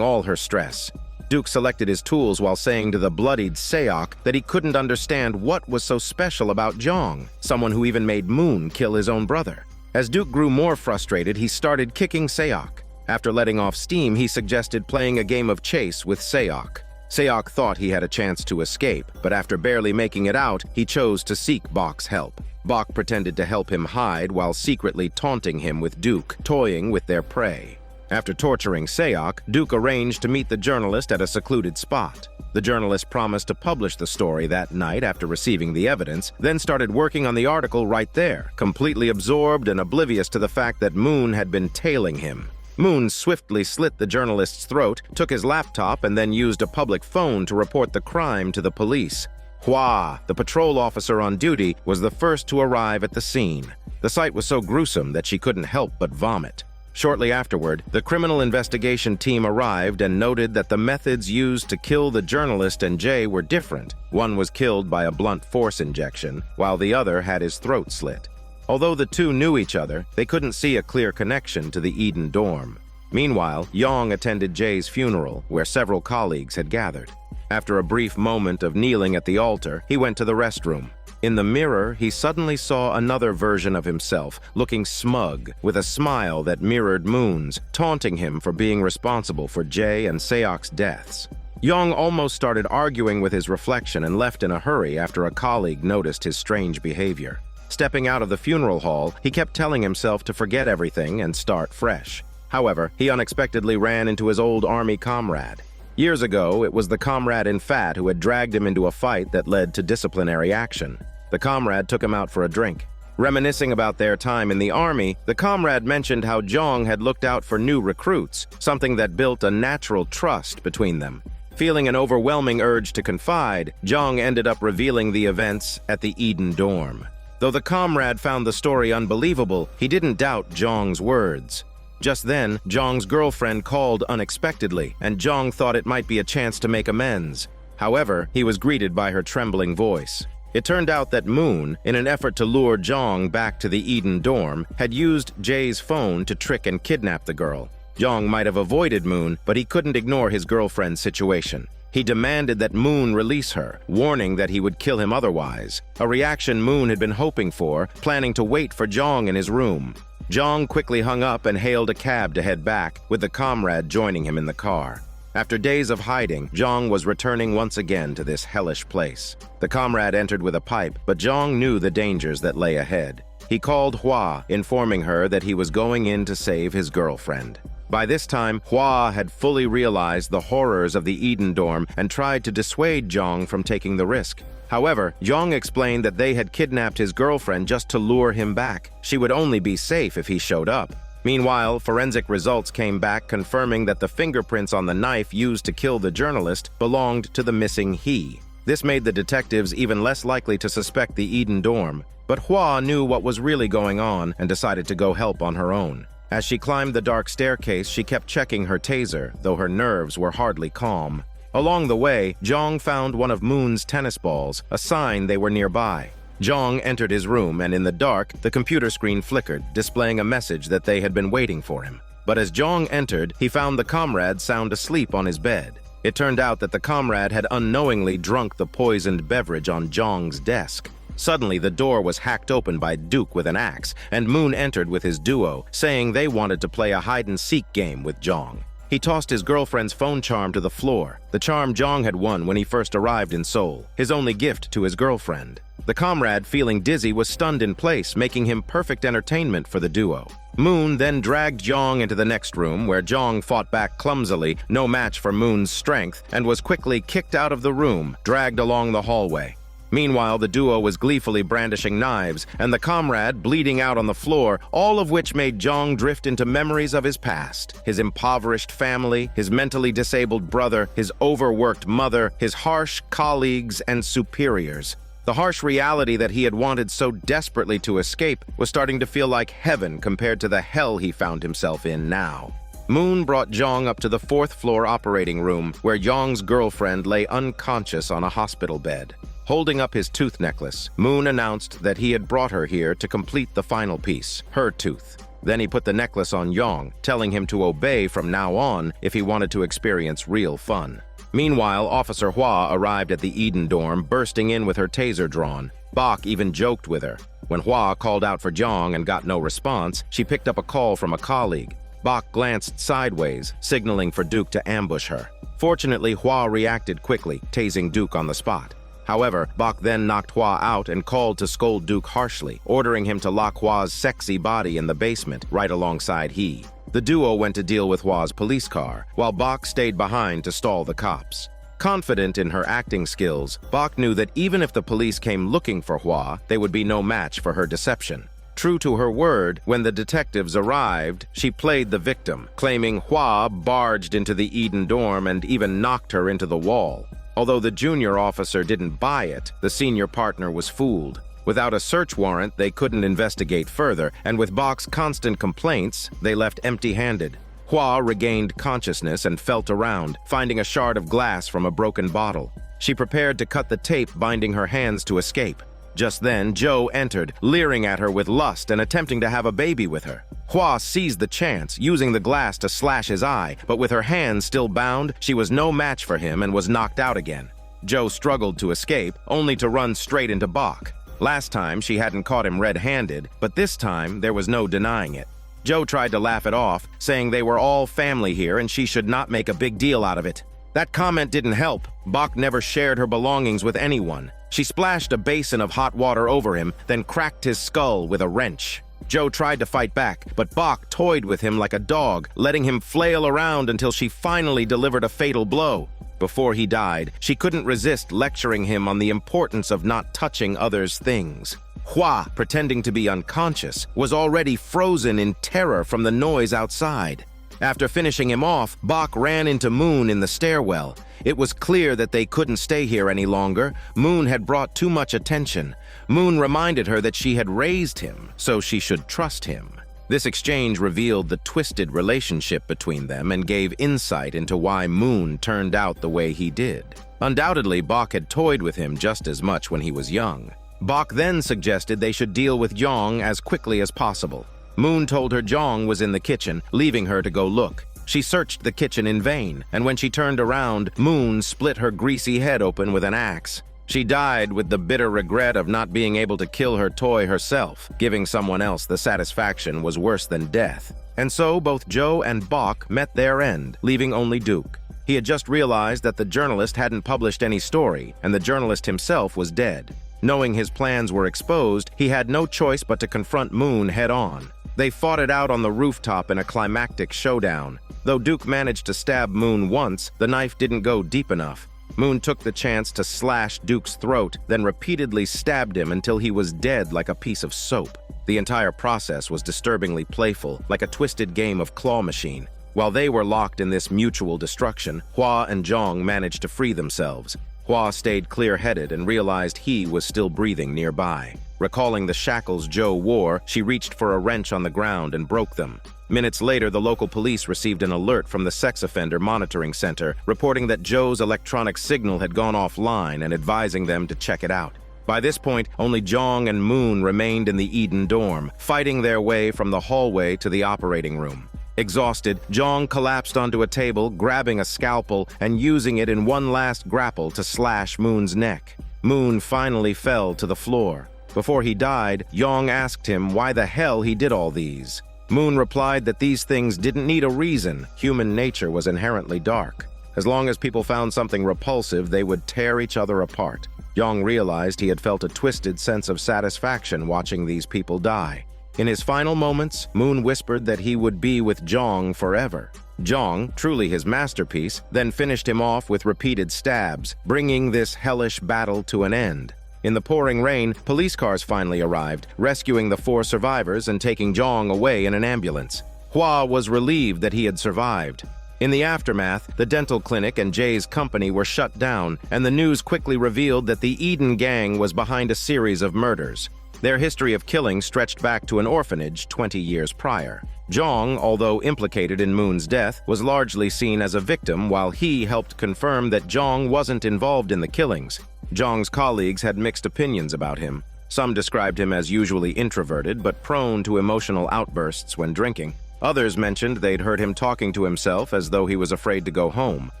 all her stress. Duke selected his tools while saying to the bloodied Seok that he couldn't understand what was so special about Jong, someone who even made Moon kill his own brother. As Duke grew more frustrated, he started kicking Seok. After letting off steam, he suggested playing a game of chase with Seok. Seok thought he had a chance to escape, but after barely making it out, he chose to seek Bok's help. Bok pretended to help him hide while secretly taunting him with Duke, toying with their prey. After torturing Seok, Duke arranged to meet the journalist at a secluded spot. The journalist promised to publish the story that night after receiving the evidence, then started working on the article right there, completely absorbed and oblivious to the fact that Moon had been tailing him. Moon swiftly slit the journalist's throat, took his laptop, and then used a public phone to report the crime to the police. Hua, the patrol officer on duty, was the first to arrive at the scene. The sight was so gruesome that she couldn't help but vomit. Shortly afterward, the criminal investigation team arrived and noted that the methods used to kill the journalist and Jay were different. One was killed by a blunt force injection, while the other had his throat slit. Although the two knew each other, they couldn't see a clear connection to the Eden dorm. Meanwhile, Jong attended Jay's funeral, where several colleagues had gathered. After a brief moment of kneeling at the altar, he went to the restroom. In the mirror, he suddenly saw another version of himself, looking smug, with a smile that mirrored Moon's, taunting him for being responsible for Jay and Seok's deaths. Jong almost started arguing with his reflection and left in a hurry after a colleague noticed his strange behavior. Stepping out of the funeral hall, he kept telling himself to forget everything and start fresh. However, he unexpectedly ran into his old army comrade. Years ago, it was the comrade in fat who had dragged him into a fight that led to disciplinary action. The comrade took him out for a drink. Reminiscing about their time in the army, the comrade mentioned how Jong had looked out for new recruits, something that built a natural trust between them. Feeling an overwhelming urge to confide, Jong ended up revealing the events at the Eden dorm. Though the comrade found the story unbelievable, he didn't doubt Jong's words. Just then, Jong's girlfriend called unexpectedly, and Jong thought it might be a chance to make amends. However, he was greeted by her trembling voice. It turned out that Moon, in an effort to lure Jong back to the Eden dorm, had used Jay's phone to trick and kidnap the girl. Jong might have avoided Moon, but he couldn't ignore his girlfriend's situation. He demanded that Moon release her, warning that he would kill him otherwise, a reaction Moon had been hoping for, planning to wait for Jong in his room. Jong quickly hung up and hailed a cab to head back, with the comrade joining him in the car. After days of hiding, Jong was returning once again to this hellish place. The comrade entered with a pipe, but Jong knew the dangers that lay ahead. He called Hua, informing her that he was going in to save his girlfriend. By this time, Hua had fully realized the horrors of the Eden dorm and tried to dissuade Jong from taking the risk. However, Jong explained that they had kidnapped his girlfriend just to lure him back. She would only be safe if he showed up. Meanwhile, forensic results came back confirming that the fingerprints on the knife used to kill the journalist belonged to the missing he. This made the detectives even less likely to suspect the Eden dorm, but Hua knew what was really going on and decided to go help on her own. As she climbed the dark staircase, she kept checking her taser, though her nerves were hardly calm. Along the way, Jong found one of Moon's tennis balls, a sign they were nearby. Jong entered his room, and in the dark, the computer screen flickered, displaying a message that they had been waiting for him. But as Jong entered, he found the comrade sound asleep on his bed. It turned out that the comrade had unknowingly drunk the poisoned beverage on Jong's desk. Suddenly, the door was hacked open by Duke with an axe, and Moon entered with his duo, saying they wanted to play a hide-and-seek game with Jong. He tossed his girlfriend's phone charm to the floor, the charm Jong had won when he first arrived in Seoul, his only gift to his girlfriend. The comrade, feeling dizzy, was stunned in place, making him perfect entertainment for the duo. Moon then dragged Jong into the next room, where Jong fought back clumsily, no match for Moon's strength, and was quickly kicked out of the room, dragged along the hallway. Meanwhile, the duo was gleefully brandishing knives, and the comrade bleeding out on the floor, all of which made Jong drift into memories of his past, his impoverished family, his mentally disabled brother, his overworked mother, his harsh colleagues and superiors. The harsh reality that he had wanted so desperately to escape was starting to feel like heaven compared to the hell he found himself in now. Moon brought Jong up to the fourth-floor operating room, where Jong's girlfriend lay unconscious on a hospital bed. Holding up his tooth necklace, Moon announced that he had brought her here to complete the final piece, her tooth. Then he put the necklace on Jong, telling him to obey from now on if he wanted to experience real fun. Meanwhile, Officer Hua arrived at the Eden dorm, bursting in with her taser drawn. Bok even joked with her. When Hua called out for Jong and got no response, she picked up a call from a colleague. Bok glanced sideways, signaling for Duke to ambush her. Fortunately, Hua reacted quickly, tasing Duke on the spot. However, Bok then knocked Hua out and called to scold Duke harshly, ordering him to lock Hua's sexy body in the basement, right alongside he. The duo went to deal with Hua's police car, while Bok stayed behind to stall the cops. Confident in her acting skills, Bok knew that even if the police came looking for Hua, they would be no match for her deception. True to her word, when the detectives arrived, she played the victim, claiming Hua barged into the Eden dorm and even knocked her into the wall. Although the junior officer didn't buy it, the senior partner was fooled. Without a search warrant, they couldn't investigate further, and with Bok's constant complaints, they left empty-handed. Hua regained consciousness and felt around, finding a shard of glass from a broken bottle. She prepared to cut the tape binding her hands to escape. Just then, Joe entered, leering at her with lust and attempting to have a baby with her. Hua seized the chance, using the glass to slash his eye, but with her hands still bound, she was no match for him and was knocked out again. Joe struggled to escape, only to run straight into Bok. Last time, she hadn't caught him red-handed, but this time, there was no denying it. Joe tried to laugh it off, saying they were all family here and she should not make a big deal out of it. That comment didn't help. Bok never shared her belongings with anyone. She splashed a basin of hot water over him, then cracked his skull with a wrench. Joe tried to fight back, but Bok toyed with him like a dog, letting him flail around until she finally delivered a fatal blow. Before he died, she couldn't resist lecturing him on the importance of not touching others' things. Hua, pretending to be unconscious, was already frozen in terror from the noise outside. After finishing him off, Bok ran into Moon in the stairwell. It was clear that they couldn't stay here any longer. Moon had brought too much attention. Moon reminded her that she had raised him, so she should trust him. This exchange revealed the twisted relationship between them and gave insight into why Moon turned out the way he did. Undoubtedly, Bok had toyed with him just as much when he was young. Bok then suggested they should deal with Jong as quickly as possible. Moon told her Jong was in the kitchen, leaving her to go look. She searched the kitchen in vain, and when she turned around, Moon split her greasy head open with an axe. She died with the bitter regret of not being able to kill her toy herself. Giving someone else the satisfaction was worse than death. And so both Joe and Bok met their end, leaving only Duke. He had just realized that the journalist hadn't published any story, and the journalist himself was dead. Knowing his plans were exposed, he had no choice but to confront Moon head-on. They fought it out on the rooftop in a climactic showdown. Though Duke managed to stab Moon once, the knife didn't go deep enough. Moon took the chance to slash Duke's throat, then repeatedly stabbed him until he was dead like a piece of soap. The entire process was disturbingly playful, like a twisted game of claw machine. While they were locked in this mutual destruction, Hua and Jong managed to free themselves. Hua stayed clear-headed and realized he was still breathing nearby. Recalling the shackles Joe wore, she reached for a wrench on the ground and broke them. Minutes later, the local police received an alert from the sex offender monitoring center, reporting that Joe's electronic signal had gone offline and advising them to check it out. By this point, only Jong and Moon remained in the Eden dorm, fighting their way from the hallway to the operating room. Exhausted, Jong collapsed onto a table, grabbing a scalpel and using it in one last grapple to slash Moon's neck. Moon finally fell to the floor. Before he died, Jong asked him why the hell he did all these. Moon replied that these things didn't need a reason. Human nature was inherently dark. As long as people found something repulsive, they would tear each other apart. Jong realized he had felt a twisted sense of satisfaction watching these people die. In his final moments, Moon whispered that he would be with Jong forever. Jong, truly his masterpiece, then finished him off with repeated stabs, bringing this hellish battle to an end. In the pouring rain, police cars finally arrived, rescuing the 4 survivors and taking Jong away in an ambulance. Hua was relieved that he had survived. In the aftermath, the dental clinic and Jay's company were shut down, and the news quickly revealed that the Eden gang was behind a series of murders. Their history of killing stretched back to an orphanage 20 years prior. Jong, although implicated in Moon's death, was largely seen as a victim, while he helped confirm that Jong wasn't involved in the killings. Jong's colleagues had mixed opinions about him. Some described him as usually introverted but prone to emotional outbursts when drinking. Others mentioned they'd heard him talking to himself as though he was afraid to go home.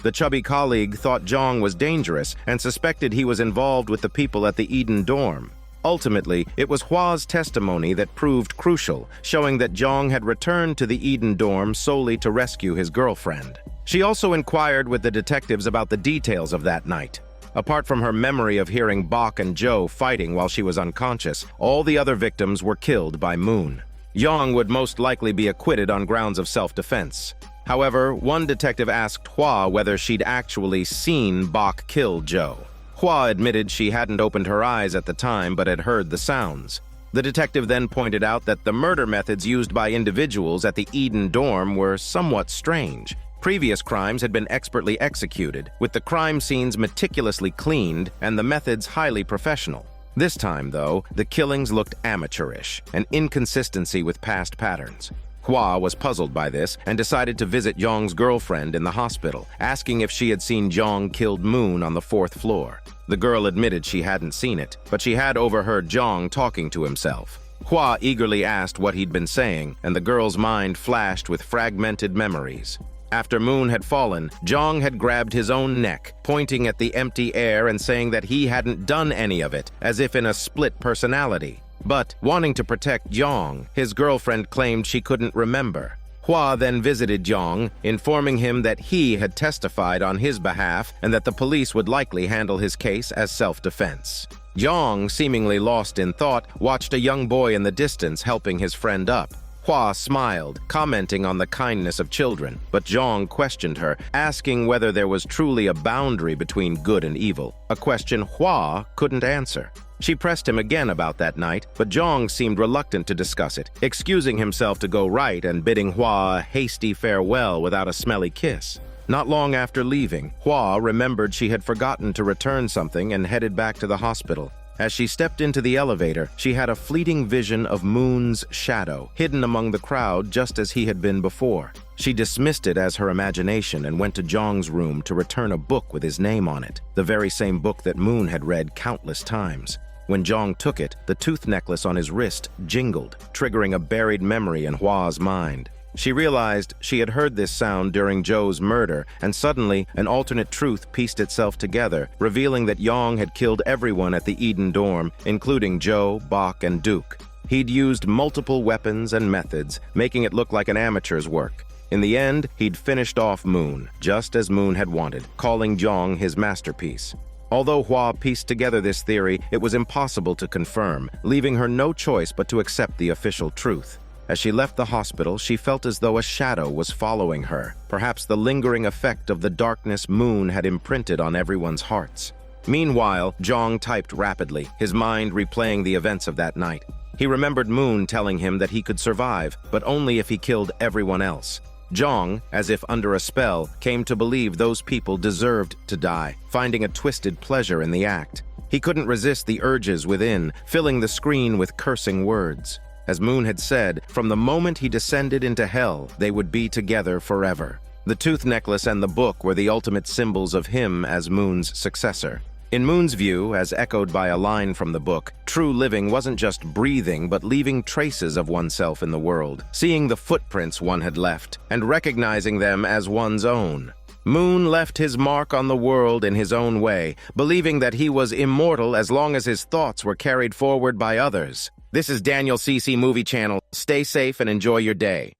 The chubby colleague thought Jong was dangerous and suspected he was involved with the people at the Eden dorm. Ultimately, it was Hua's testimony that proved crucial, showing that Jong had returned to the Eden dorm solely to rescue his girlfriend. She also inquired with the detectives about the details of that night. Apart from her memory of hearing Bok and Joe fighting while she was unconscious, all the other victims were killed by Moon. Jong would most likely be acquitted on grounds of self-defense. However, one detective asked Hua whether she'd actually seen Bok kill Joe. Hua admitted she hadn't opened her eyes at the time but had heard the sounds. The detective then pointed out that the murder methods used by individuals at the Eden dorm were somewhat strange. Previous crimes had been expertly executed, with the crime scenes meticulously cleaned and the methods highly professional. This time, though, the killings looked amateurish, an inconsistency with past patterns. Hua was puzzled by this and decided to visit Jong's girlfriend in the hospital, asking if she had seen Jong killed Moon on the 4th floor. The girl admitted she hadn't seen it, but she had overheard Jong talking to himself. Hua eagerly asked what he'd been saying, and the girl's mind flashed with fragmented memories. After Moon had fallen, Jong had grabbed his own neck, pointing at the empty air and saying that he hadn't done any of it, as if in a split personality. But, wanting to protect Jong, his girlfriend claimed she couldn't remember. Hua then visited Jong, informing him that he had testified on his behalf and that the police would likely handle his case as self-defense. Jong, seemingly lost in thought, watched a young boy in the distance helping his friend up. Hua smiled, commenting on the kindness of children, but Jong questioned her, asking whether there was truly a boundary between good and evil, a question Hua couldn't answer. She pressed him again about that night, but Jong seemed reluctant to discuss it, excusing himself to go right and bidding Hua a hasty farewell without a smelly kiss. Not long after leaving, Hua remembered she had forgotten to return something and headed back to the hospital. As she stepped into the elevator, she had a fleeting vision of Moon's shadow, hidden among the crowd just as he had been before. She dismissed it as her imagination and went to Jong's room to return a book with his name on it, the very same book that Moon had read countless times. When Jong took it, the tooth necklace on his wrist jingled, triggering a buried memory in Hua's mind. She realized she had heard this sound during Zhou's murder, and suddenly an alternate truth pieced itself together, revealing that Jong had killed everyone at the Eden dorm, including Zhou, Bach, and Duke. He'd used multiple weapons and methods, making it look like an amateur's work. In the end, he'd finished off Moon, just as Moon had wanted, calling Jong his masterpiece. Although Hua pieced together this theory, it was impossible to confirm, leaving her no choice but to accept the official truth. As she left the hospital, she felt as though a shadow was following her, perhaps the lingering effect of the darkness Moon had imprinted on everyone's hearts. Meanwhile, Jong typed rapidly, his mind replaying the events of that night. He remembered Moon telling him that he could survive, but only if he killed everyone else. Jong, as if under a spell, came to believe those people deserved to die, finding a twisted pleasure in the act. He couldn't resist the urges within, filling the screen with cursing words. As Moon had said, from the moment he descended into hell, they would be together forever. The tooth necklace and the book were the ultimate symbols of him as Moon's successor. In Moon's view, as echoed by a line from the book, true living wasn't just breathing but leaving traces of oneself in the world, seeing the footprints one had left, and recognizing them as one's own. Moon left his mark on the world in his own way, believing that he was immortal as long as his thoughts were carried forward by others. This is Daniel CC Movie Channel. Stay safe and enjoy your day.